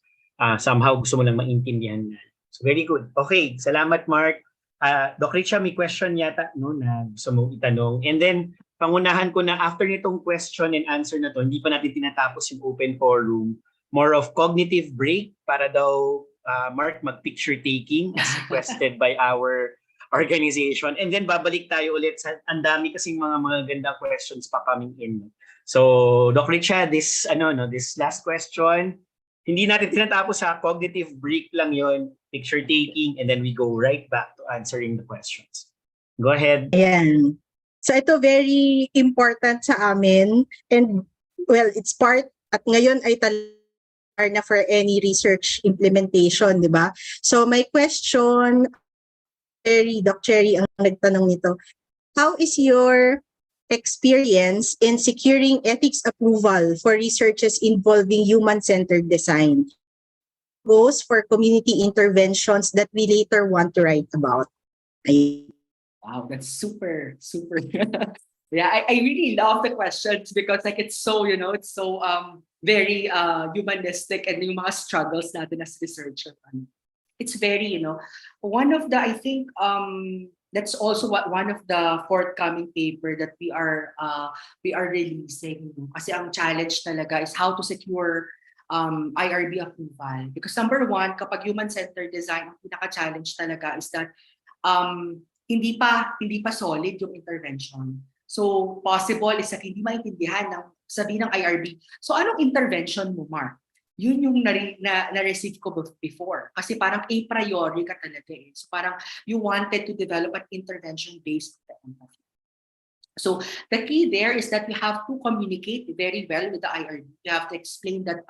Somehow gusto mo lang maintindihan na. So very good. Okay, salamat Mark. Doc Richa, may question yata na gusto mo itanong. And then, pangunahan ko na after nitong question and answer na to, hindi pa natin tinatapos yung open forum. More of cognitive break para daw, Mark, mag-picture taking as requested by our organization. And then babalik tayo ulit sa ang dami kasing mga gandang questions pa coming in. So, Doc Richa, this last question, hindi natin tinatapos sa cognitive break lang yon, picture taking, and then we go right back to answering the questions. Go ahead. Ayan. So ito very important sa amin, and well, it's part at ngayon ay na for any research implementation, di ba? So my question, Doc Cherry ang nagtanong nito. How is your experience in securing ethics approval for researches involving human-centered design? Goes for community interventions that we later want to write about. Wow, that's super. Yeah, I really love the questions because like it's so, it's so very humanistic, and yung mga struggles natin as researchers. It's very, one of the, I think, that's also one of the forthcoming paper that we are releasing. Kasi ang challenge talaga is how to secure IRB approval. Because number one, kapag human-centered design, ang pinaka-challenge talaga is that hindi pa solid yung intervention. So possible is that hindi maintindihan ng sabi ng IRB. So anong intervention mo, Mark? Yun yung na-receive ko before. Kasi parang a priori ka talaga eh. So parang you wanted to develop an intervention based on the empathy. So the key there is that we have to communicate very well with the IRB. You have to explain that,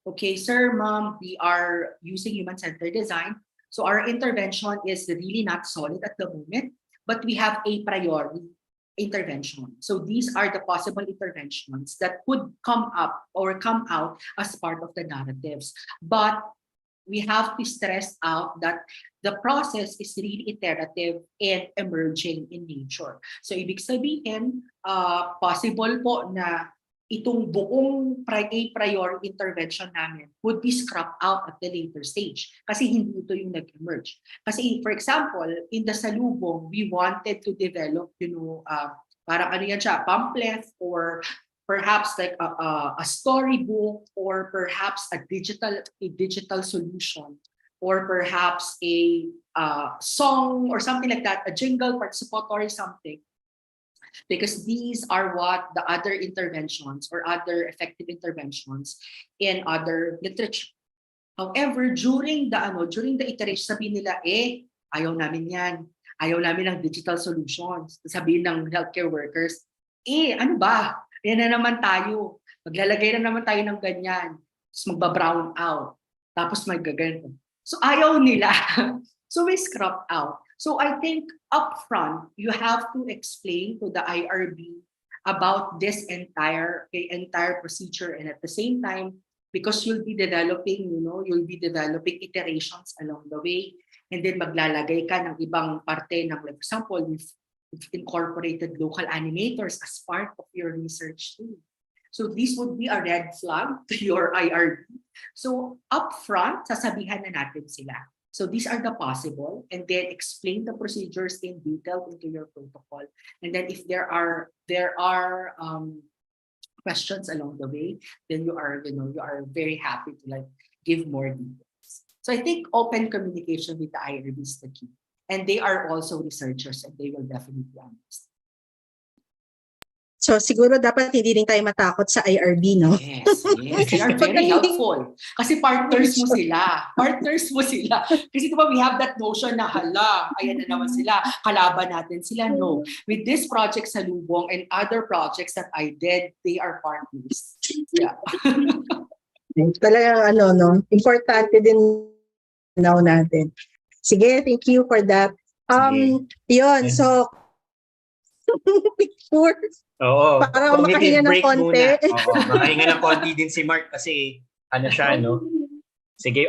okay, sir, ma'am, we are using human-centered design. So our intervention is really not solid at the moment, but we have a priori intervention. So these are the possible interventions that could come up or come out as part of the narratives. But we have to stress out that the process is really iterative and emerging in nature. So ibig sabihin, possible po na itong buong prior intervention namin would be scrapped out at the later stage kasi hindi ito yung nag-emerge. Kasi for example, in the salubong, we wanted to develop, parang ano yan siya, pamphlet or perhaps like a storybook, or perhaps a digital solution, or perhaps a song or something like that, a jingle, participatory something, because these are what the other interventions or other effective interventions in other literature. However, during the iteration, sabihin nila, ayaw namin yan. Ayaw namin ng digital solutions. Sabihin ng healthcare workers, ano ba? Yan na naman tayo. Maglalagay na naman tayo ng ganyan. Tapos magba-brown out. Tapos magaganto. So ayaw nila. So we scrap out. So I think upfront, you have to explain to the IRB about this entire procedure, and at the same time, because you'll be developing iterations along the way, and then maglalagay ka ng ibang parte ng, like, for example, you've incorporated local animators as part of your research too. So this would be a red flag to your IRB. So upfront, sasabihan na natin sila. So these are the possible, and then explain the procedures in detail into your protocol. And then if there are questions along the way, then you are very happy to give more details. So I think open communication with the IRB is the key. And they are also researchers, and they will definitely understand. So siguro dapat hindi rin tayo matakot sa IRB, no? Yes. They are very helpful. Kasi partners mo sila. Kasi diba we have that notion na, hala, ayan na naman sila, kalaban natin sila. No. With this project sa Lubong and other projects that I did, they are partners. Yeah. Talagang importante din now natin. Sige, thank you for that. Yun, so picture. Oo. Para makahinga ng konti. Oo, makahinga ng konti din si Mark kasi siya, no? Sige,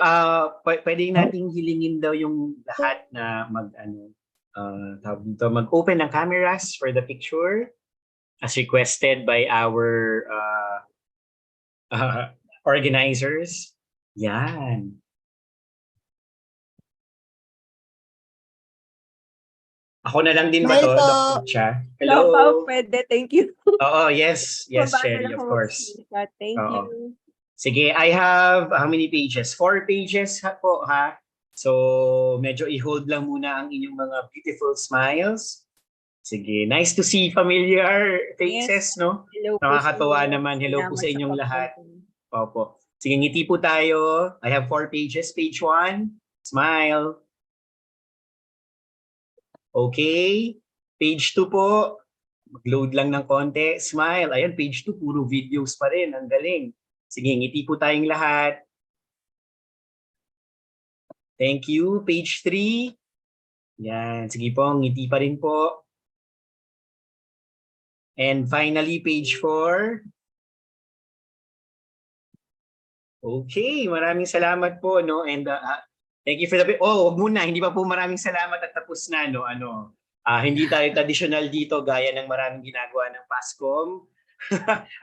pwede nating hilingin daw yung lahat na mag-open ng cameras for the picture as requested by our organizers. Yan. Ako na lang din ba to, Dr. Cha? Hello. Pwede, thank you. Oo, yes, Shelly, of course. Thank you. Sige, I have how many pages? 4 pages po, ha? So, medyo i-hold lang muna ang inyong mga beautiful smiles. Sige, nice to see familiar faces, no? Hello po Nakakatawa sa inyo. naman. Hello po Salamat sa inyong pagpunta. lahat. Opo. Sige, ngiti po tayo. I have 4 pages. Page 1, smile. Okay. Page 2 po. Mag-load lang ng konti. Smile. Ayan, page 2. Puro videos pa rin. Ang galing. Sige, ngiti po tayong lahat. Thank you. Page 3. Yan. Sige po, ngiti pa rin po. And finally, page 4. Okay. Maraming salamat po, no? And thank you for the... wag muna. Hindi pa po maraming salamat at tapos na, no? Hindi tayo traditional dito gaya ng maraming ginagawa ng Pascom.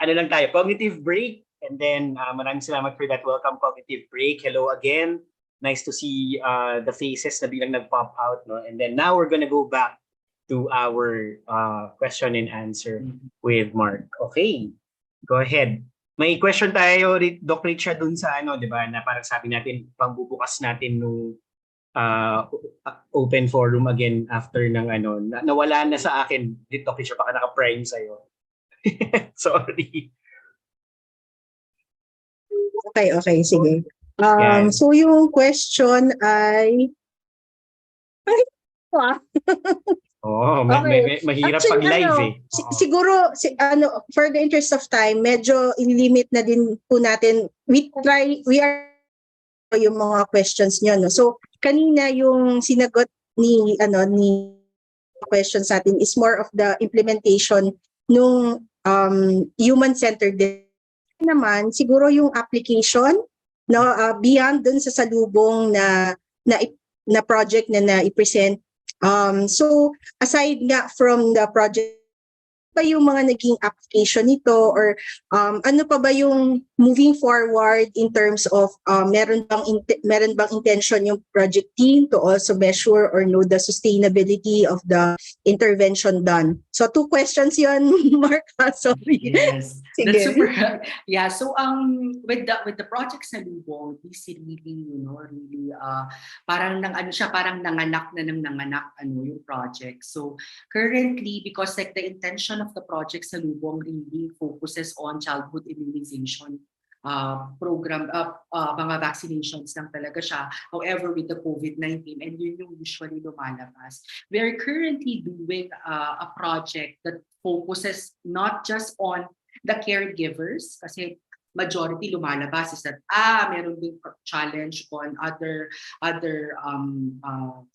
Lang tayo, cognitive break. And then maraming salamat for that. Welcome cognitive break. Hello again. Nice to see the faces na bilang nag-pop out. No? And then now we're gonna go back to our question and answer with Mark. Okay, go ahead. May question tayo, Doc Richa, dun sa di ba, na parang sabi natin, pangbubukas natin nung open forum again after ng nawala na sa akin, Doc Richa, baka naka-prime sa'yo. Sorry. Okay, sige. Yan. So yung question ay Okay. Mahirap Actually, pag live eh. Siguro for the interest of time, medyo in-limit na din po natin. We are yung mga questions niyo, no. So kanina yung sinagot ni questions natin is more of the implementation nung human-centered naman siguro yung application, no, beyond dun sa salubong na project na i-present. So aside nga from the project pa yung mga naging application nito, or ano pa ba yung moving forward in terms of meron bang intention yung project team to also measure or know the sustainability of the intervention done? So 2 questions yon, Mark. Sorry. Yes, that's Sige. super. Yeah, so with the project sa Lubong, this really, really parang parang nanganak yung project. So currently, because like the intention of the project sa Lubong really focuses on childhood immunization program, mga vaccinations lang talaga siya. However, with the COVID-19, and yun yung usually lumalabas. We are currently doing a project that focuses not just on the caregivers, kasi majority lumalabas is that meron ding challenge on other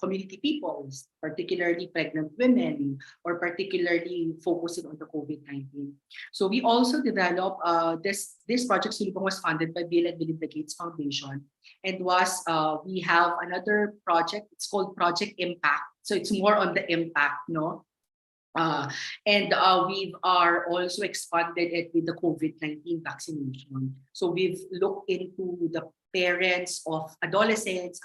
community people, particularly pregnant women, or particularly focusing on the COVID-19. So we also developed this project. Silupong was funded by Bill and Melinda Gates Foundation, and we have another project. It's called Project Impact. So it's more on the impact, no. And we are also expanded it with the COVID-19 vaccination. So we've looked into the parents of adolescents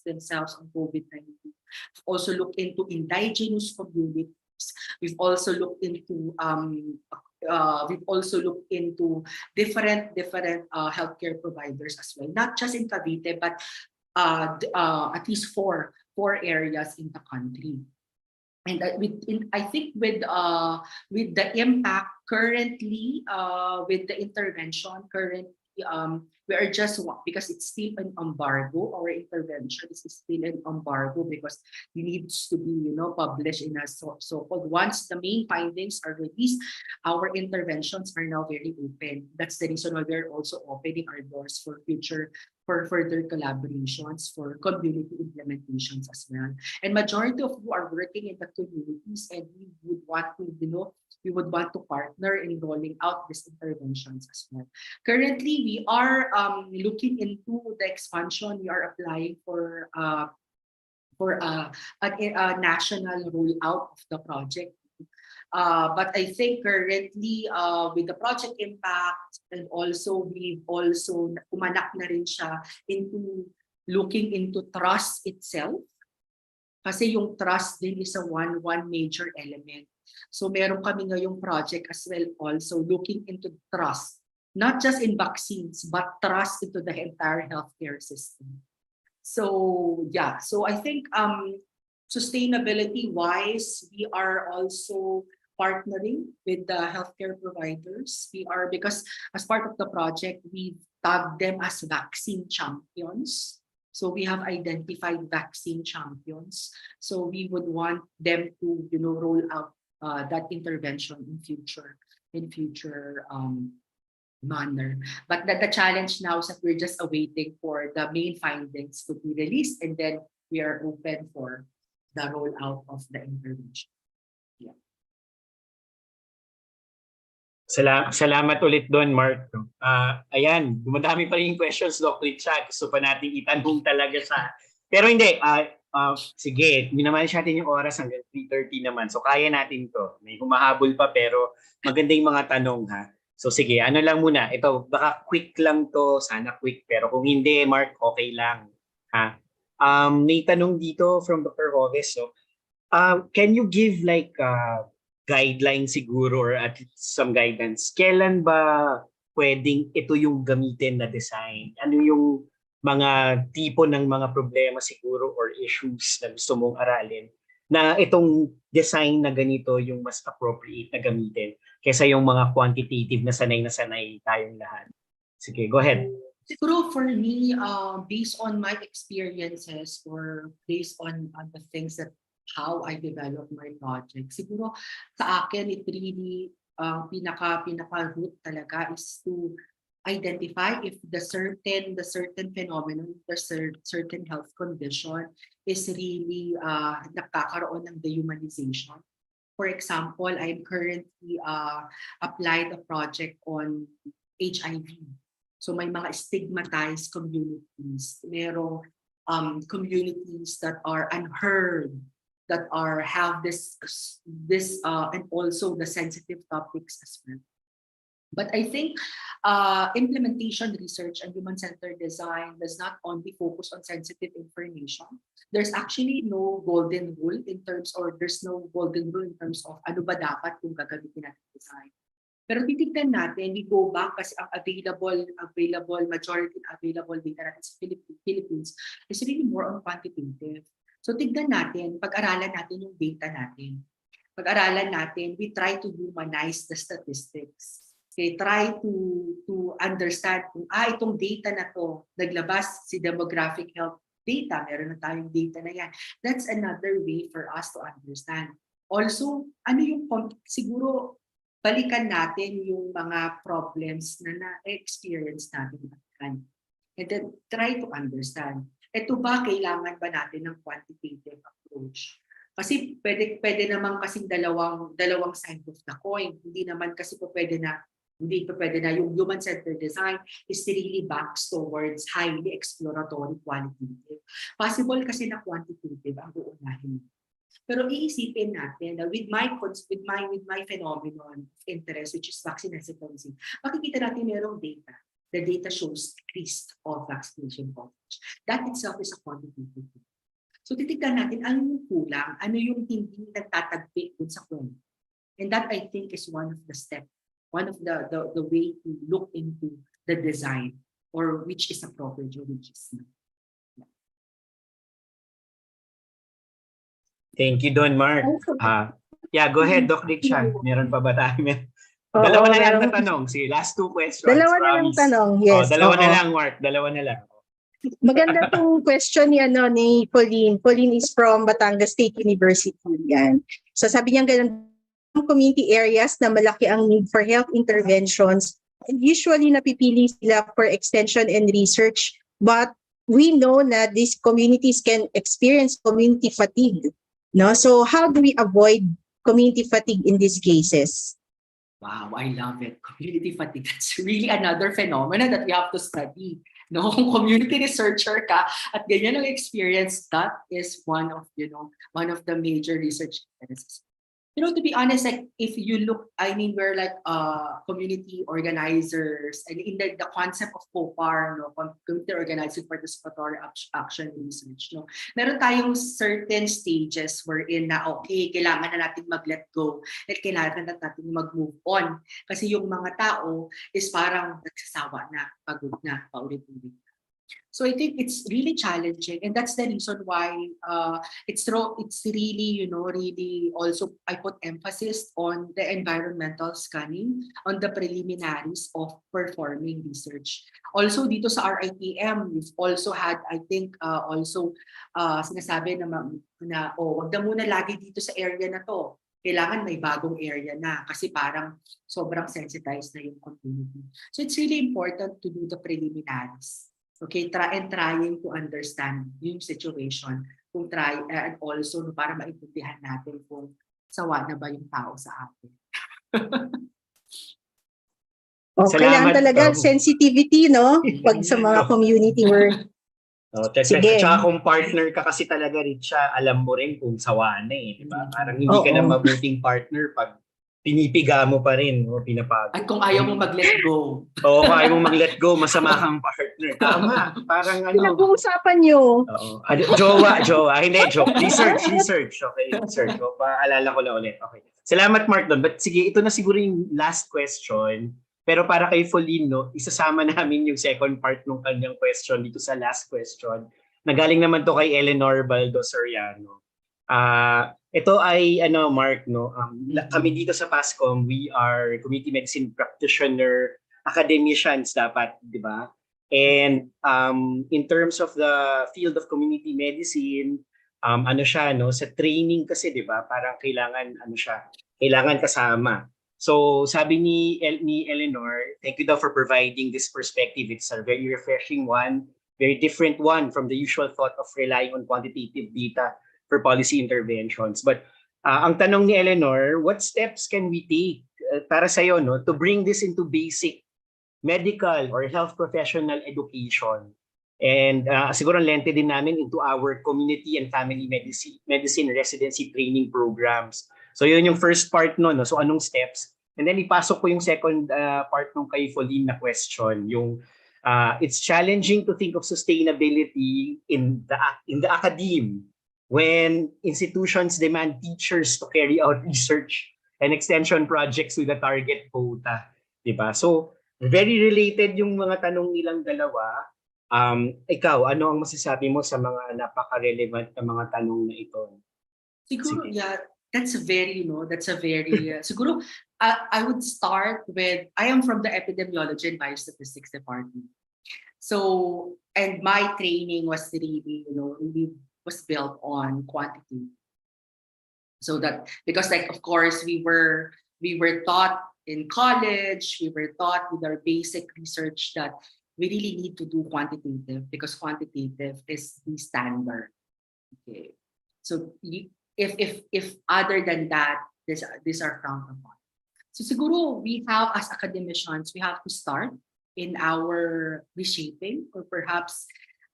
themselves on COVID-19. We've also looked into indigenous communities. We've also looked into different healthcare providers as well, not just in Cavite, but at least four areas in the country. And I think with the impact currently, with the intervention currently, we are just, because it's still an embargo. Our intervention is still an embargo because it needs to be published in a so-called, once the main findings are released, our interventions are now very open. That's the reason why we're also opening our doors for further collaborations, for community implementations as well. And majority of you are working in the communities, and we would want to partner in rolling out these interventions as well. Currently, we are looking into the expansion. We are applying for a national rollout of the project. But I think currently, with the project impact, and also we've also umanak na rin siya into looking into trust itself. Kasi yung trust din is one major element. So meron kami ngayong project as well, also looking into trust, not just in vaccines, but trust into the entire healthcare system. So yeah, so I think sustainability wise, we are also partnering with the healthcare providers. Because as part of the project, we tagged them as vaccine champions. So we have identified vaccine champions. So we would want them to roll out that intervention in future manner. But the challenge now is that we're just awaiting for the main findings to be released, and then we are open for the rollout of the intervention. Yeah. Salamat ulit doon, Mark. Ayan, dumadami pa rin yung questions, Doc Richard. Gusto pa natin itanong talaga sa... Pero hindi, sige, minamalis natin yung oras hanggang 3:30 naman. So kaya natin to. May humahabol pa pero maganda yung mga tanong, ha? So sige, ano lang muna. Ito, baka quick lang to. Sana quick. Pero kung hindi, Mark, okay lang. Ha? May tanong dito from Dr. Hoves. So, can you give like guidelines siguro, or at least some guidance? Kailan ba pwedeng ito yung gamitin na design? Ano yung mga tipo ng mga problema siguro or issues na gusto mong aralin na itong design na ganito yung mas appropriate na gamitin kaysa yung mga quantitative na sanay tayong lahat? Sige, go ahead. Siguro for me, based on my experiences, or based on the things that how I develop my project, siguro sa akin it really pinaka root talaga is to identify if the certain phenomenon, the certain health condition is really nakakaroon ng dehumanization. For example, I'm currently applied a project on HIV. So may mga stigmatized communities, merong communities that are unheard that are have this and also the sensitive topics as well. But I think implementation research and human-centered design does not only focus on sensitive information. There's actually no golden rule in terms, or there's no golden rule in terms of ano ba dapat kung gagamitin natin design. Pero titignan natin, we go back kasi ang majority available data natin sa Philippines is really more on quantitative. So tignan natin, pag-aralan natin yung data natin. Pag-aralan natin, we try to humanize the statistics. Okay, try to understand kung itong data na to, naglabas si demographic health data, meron na tayong data na yan. That's another way for us to understand. Also, ano yung siguro balikan natin yung mga problems na na-experience natin at time. And then try to understand. Ito ba, kailangan ba natin ng quantitative approach? Kasi pwede naman kasing dalawang side of the coin. Hindi naman kasi pwede na yung human-centered design is really backs towards highly exploratory qualitative. Possible kasi na quantitative ang uunahin. Pero iisipin natin na with my phenomenon of interest, which is vaccine hesitancy, makikita natin merong data. The data shows decrease of vaccination coverage. That itself is a quantitative. So titignan natin ano yung kulang, ano yung hindi nagtatagpi dun sa kwento. And that I think is one of the steps, one of the way to look into the design, or which is appropriate or which is not. Thank you, Don Mark. Yeah, go ahead, Doc Richa. Meron pa ba tayo? Dalawa na lang na tanong. Sige, last two questions. Dalawa na lang tanong, yes. Dalawa na lang, Mark. Dalawa na lang. Maganda tong question ni Pauline. Pauline is from Batangas State University. Yan. So sabi niya ganun, community areas na malaki ang need for health interventions, and usually napipili sila for extension and research, but we know that these communities can experience community fatigue. No? So how do we avoid community fatigue in these cases? Wow, I love it. Community fatigue. That's really another phenomenon that we have to study. No, kung community researcher ka at ganyan ang experience, that is one of the major research interests. To be honest, like if you look, we're like community organizers, and in the concept of COPAR, community organizing participatory action research, meron tayong certain stages wherein na okay, kailangan na natin mag-let go at kailangan na natin mag-move on. Kasi yung mga tao is parang nagsasawa na, pagod na, paulit-ulit. So I think it's really challenging, and that's the reason why it's really, really also I put emphasis on the environmental scanning, on the preliminaries of performing research. Also dito sa RITM, we've also had, I think, sinasabi na wag na muna lagi dito sa area na to. Kailangan may bagong area na kasi parang sobrang sensitized na yung community. So it's really important to do the preliminaries. Okay, trying to understand yung situation, and also para maintindihan natin kung sawa na ba yung tao sa atin. Kailangan talaga sensitivity, no? Pag sa mga community work. Sige. Tsaka kung partner ka kasi talaga, Richa, alam mo rin kung sawa na eh, di ba? Parang hindi ka na mabuting partner pag pinipiga mo pa rin o pinapagod. At kung ayaw mo mag-let go. Oo, kung ayaw mo mag-let go, masama kang partner. Tama. Parang Pinag-uusapan nyo. Oo. Jowa. Hindi, joke. Research. Okay, research. O, paalala ko lang ulit. Okay. Salamat, Mark, doon. But sige, ito na siguro yung last question. Pero para kay Folino, isasama namin yung second part ng kanyang question dito sa last question. Nagaling naman to kay Eleanor Baldo Soriano. Ito ay Mark, kami dito sa Pascom, we are community medicine practitioner, academicians dapat, di ba? And in terms of the field of community medicine, sa training kasi, di ba? Parang kailangan kasama. So sabi ni Eleanor, thank you daw for providing this perspective. It's a very refreshing one, very different one from the usual thought of relying on quantitative data for policy interventions. But ang tanong ni Eleanor, what steps can we take para sa'yo to bring this into basic medical or health professional education And siguro lente din namin into our community and family medicine residency training programs. So yun yung first part no. So anong steps? And then ipasok ko yung second part nung kay Pauline na question, yung it's challenging to think of sustainability in the academe when institutions demand teachers to carry out research and extension projects with a target quota, 'di ba? So very related yung mga tanong nilang dalawa. Ikaw, ano ang masasabi mo sa mga napaka-relevant na mga tanong na ito? Siguro, Sige. yeah, that's a very, siguro, I would start with, I am from the Epidemiology and Biostatistics Department. So, and my training was really, really was built on quantity. So that, because like, of course, we were taught in college, we were taught with our basic research that we really need to do quantitative because quantitative is the standard. Okay. So if other than that, these are frowned upon. So siguro we have as academicians, we have to start in our reshaping or perhaps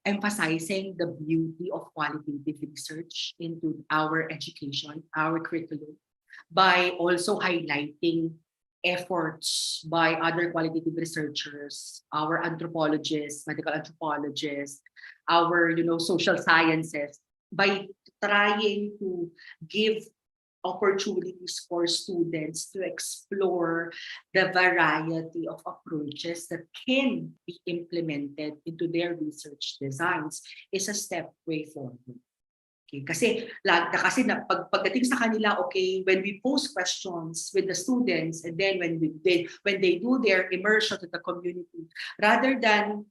emphasizing the beauty of qualitative research into our education, our curriculum, by also highlighting efforts by other qualitative researchers, our anthropologists, medical anthropologists, our social sciences, by trying to give opportunities for students to explore the variety of approaches that can be implemented into their research designs is a step way forward. Okay, kasi pagdating sa kanila, okay, when we pose questions with the students and then when they do their immersion to the community, rather than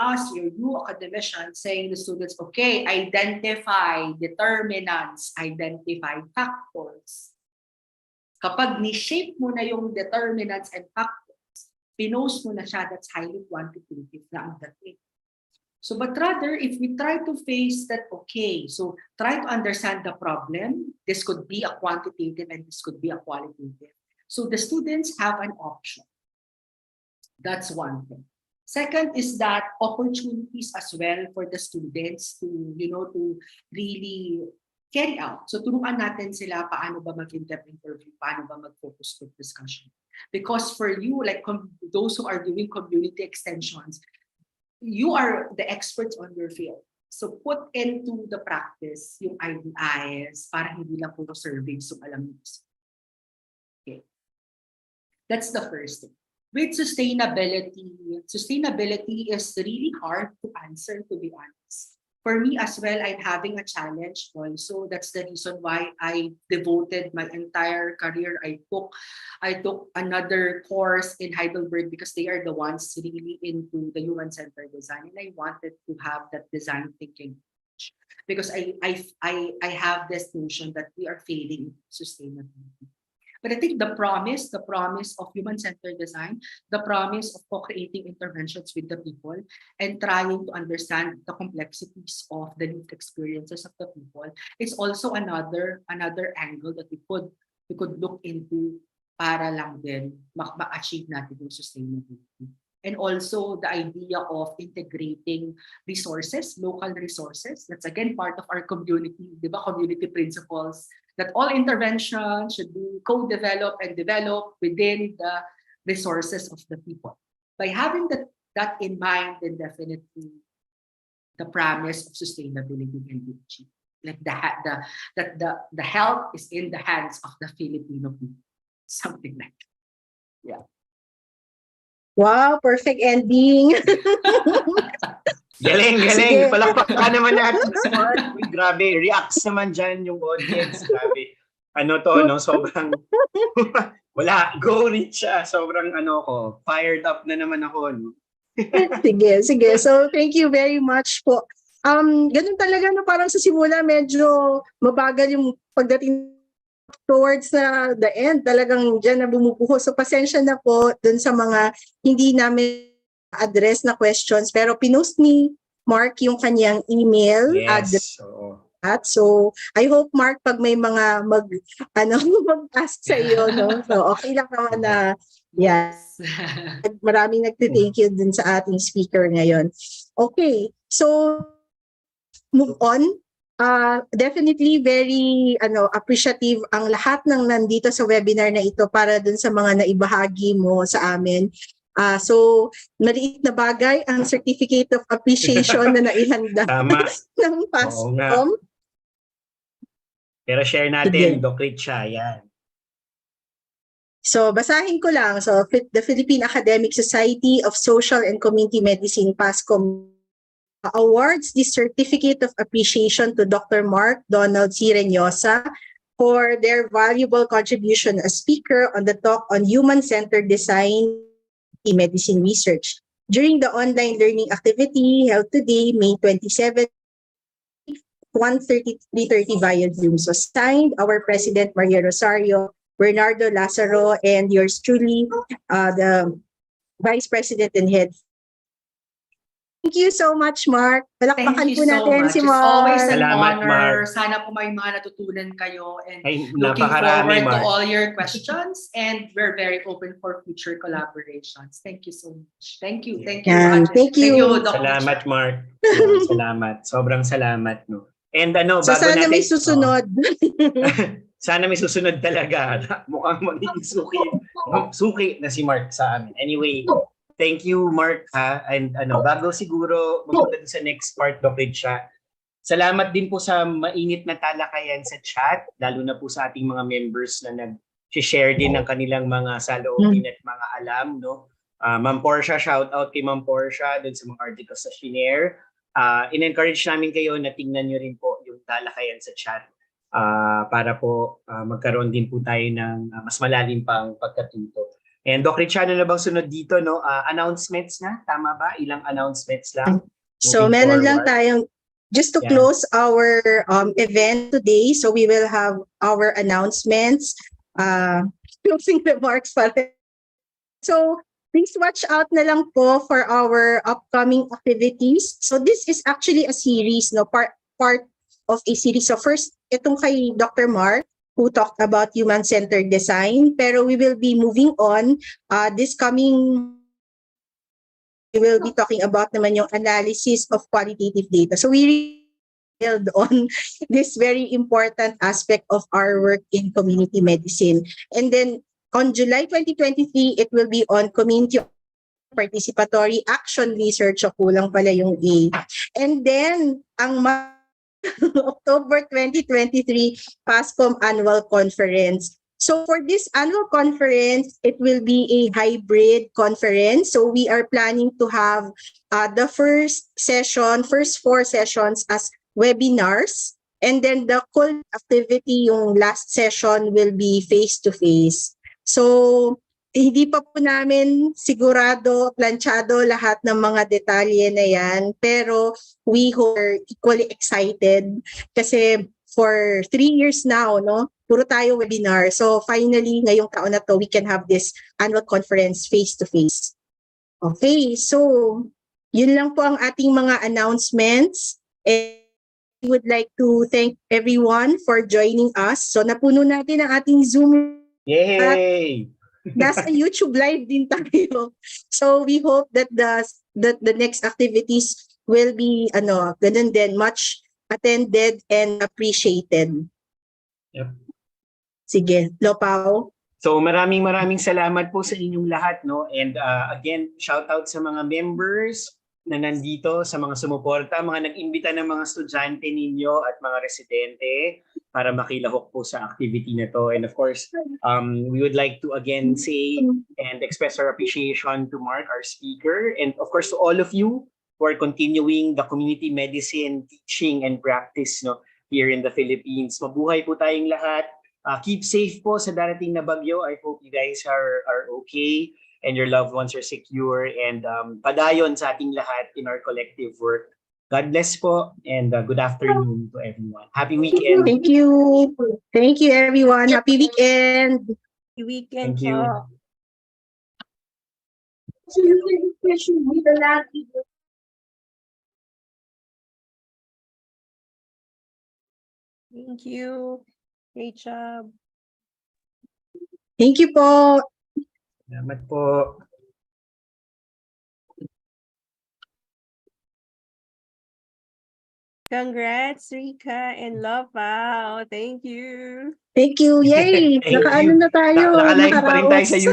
us, your new academicians saying to the students, okay, identify determinants, identify factors. Kapag ni-shape mo na yung determinants and factors, pinost mo na siya, that's highly quantitative na ang dating. So, but rather, if we try to face that, okay, so try to understand the problem. This could be a quantitative and this could be a qualitative. So the students have an option. That's one thing. Second is that opportunities as well for the students to, to really carry out. So turuan natin sila paano ba mag-interview, paano ba mag-focus group discussion. Because for you, like those who are doing community extensions, you are the experts on your field. So put into the practice yung IDIs para hindi lang puro surveys yung alam niyo. Okay. That's the first thing. With sustainability is really hard to answer, to be honest. For me as well, I'm having a challenge also. That's the reason why I devoted my entire career. I took another course in Heidelberg because they are the ones really into the human-centered design. And I wanted to have that design thinking. Because I have this notion that we are failing sustainability. But I think the promise of human-centered design, the promise of co-creating interventions with the people and trying to understand the complexities of the lived experiences of the people, is also another angle that we could look into para lang din ma-achieve natin yung sustainability. And also the idea of integrating resources, local resources. That's again part of our community, di ba? Community principles, that all interventions should be co-developed and developed within the resources of the people. By having that in mind, then definitely the promise of sustainability can be achieved. Like the health is in the hands of the Filipino people. Something like that. Yeah. Wow, perfect ending. Galing. Sige. Palakpakan naman natin. Uy, grabe. Reacts naman dyan yung audience. Grabe. Ano to, no? Sobrang... Wala. Go, Richa. Sobrang fired up na naman ako, no? Sige. So, thank you very much po. Ganun talaga, no, parang sa simula medyo mabagal yung pagdating towards the end, talagang dyan na bumubuho. So, pasensya na po dun sa mga hindi namin address na questions. Pero pinost ni Mark yung kanyang email Yes. Oo. So, I hope, Mark, pag may mga mag-ask sa iyo, no? So, okay lang naman na, yeah, Yes. maraming nagte-thank you dun sa ating speaker ngayon. Okay, so, move on. Definitely very appreciative ang lahat ng nandito sa webinar na ito para dun sa mga naibahagi mo sa amin. So, maliit na bagay ang Certificate of Appreciation na naihanda Tama. ng Oo nga. Pascom. Pero share natin, Doc Richa, yan. So, basahin ko lang. So, the Philippine Academic Society of Social and Community Medicine, Pascom, awards the Certificate of Appreciation to Dr. Mark Donald C. Reñosa for their valuable contribution as speaker on the talk on human-centered design in medicine research during the online learning activity held today, May 27, 1:30 via Zoom. So signed, our President Maria Rosario, Bernardo Lazaro, and yours truly, the Vice President and Head. Thank you so much, Mark. Palakpakan Thank you po so natin much. si It's Mark. always an Salamat, honor. Mark. Sana po may mga natutunan kayo and Ay, looking napakarami, forward to Mark. all your questions, and we're very open for future collaborations. Thank you so much. Thank you. Thank you. Yan, thank you. Thank you, Dr. Salamat, Cha. Mark. Yun, salamat. Sobrang salamat, no. And So bago sana natin... may susunod. Sana may susunod talaga. Mukhang magiging suki na si Mark sa amin. Anyway, thank you, Mark, ha? And bago siguro mapunta sa next part, Dr. Richa, salamat din po sa mainit na talakayan sa chat, lalo na po sa ating mga members na nag-share din ng kanilang mga saloobin at mga alam, no? Ma'am Portia, shout out kay Ma'am Portia dun sa mga articles na shinare. In-encourage namin kayo na tingnan nyo rin po yung talakayan sa chat para po magkaroon din po tayo ng mas malalim pang pagkatuto. And Doc Richa, ano na bang sunod dito, no? Announcements na? Tama ba? Ilang announcements lang? So Moving meron lang forward. tayong, just to close our event today, so we will have our announcements, closing remarks pa rin. So please watch out na lang po for our upcoming activities. So this is actually a series, no, part of a series. So first, itong kay Dr. Mark, who talked about human-centered design. Pero we will be moving on. This coming, we will be talking about naman yung analysis of qualitative data. So we build on this very important aspect of our work in community medicine. And then on July 2023, it will be on community participatory action research. So kulang pala yung A. And then, ang October 2023 Pascom Annual Conference. So for this annual conference, it will be a hybrid conference. So we are planning to have the first 4 sessions as webinars. And then the full activity, yung last session, will be face-to-face. So hindi pa po namin sigurado, planchado lahat ng mga detalye na yan. Pero we are equally excited kasi for 3 years now, no, puro tayo webinar. So finally, ngayong taon na to, we can have this annual conference face-to-face. Okay, so yun lang po ang ating mga announcements. And we would like to thank everyone for joining us. So napuno natin ang ating Zoom. Yay! Nasa YouTube live din tayo. So we hope that the next activities will be ganun din, much attended and appreciated. Yep. Sige, Lopao. So maraming salamat po sa inyong lahat, no? And again, shout out sa mga members na nandito, sa mga sumuporta, mga nag-imbita ng mga estudyante ninyo at mga residente para makilahok po sa activity na to. And of course, we would like to again say and express our appreciation to Mark, our speaker, and of course to all of you who are continuing the community medicine teaching and practice, no, here in the Philippines. Mabuhay po tayong lahat. Keep safe po sa darating na bagyo. I hope you guys are okay and your loved ones are secure, and padayon sa ating lahat in our collective work. God bless po, and good afternoon to everyone. Happy weekend. Thank you. Thank you, everyone. Happy weekend. Happy weekend Thank you. Po. Thank you. Great job. Thank you po. Salamat po. Congrats, Rika and Lova. Thank you. Thank you. Yay! Thank Nakaano you. na tayo. Naka-live pa rin tayo sa nakaraos.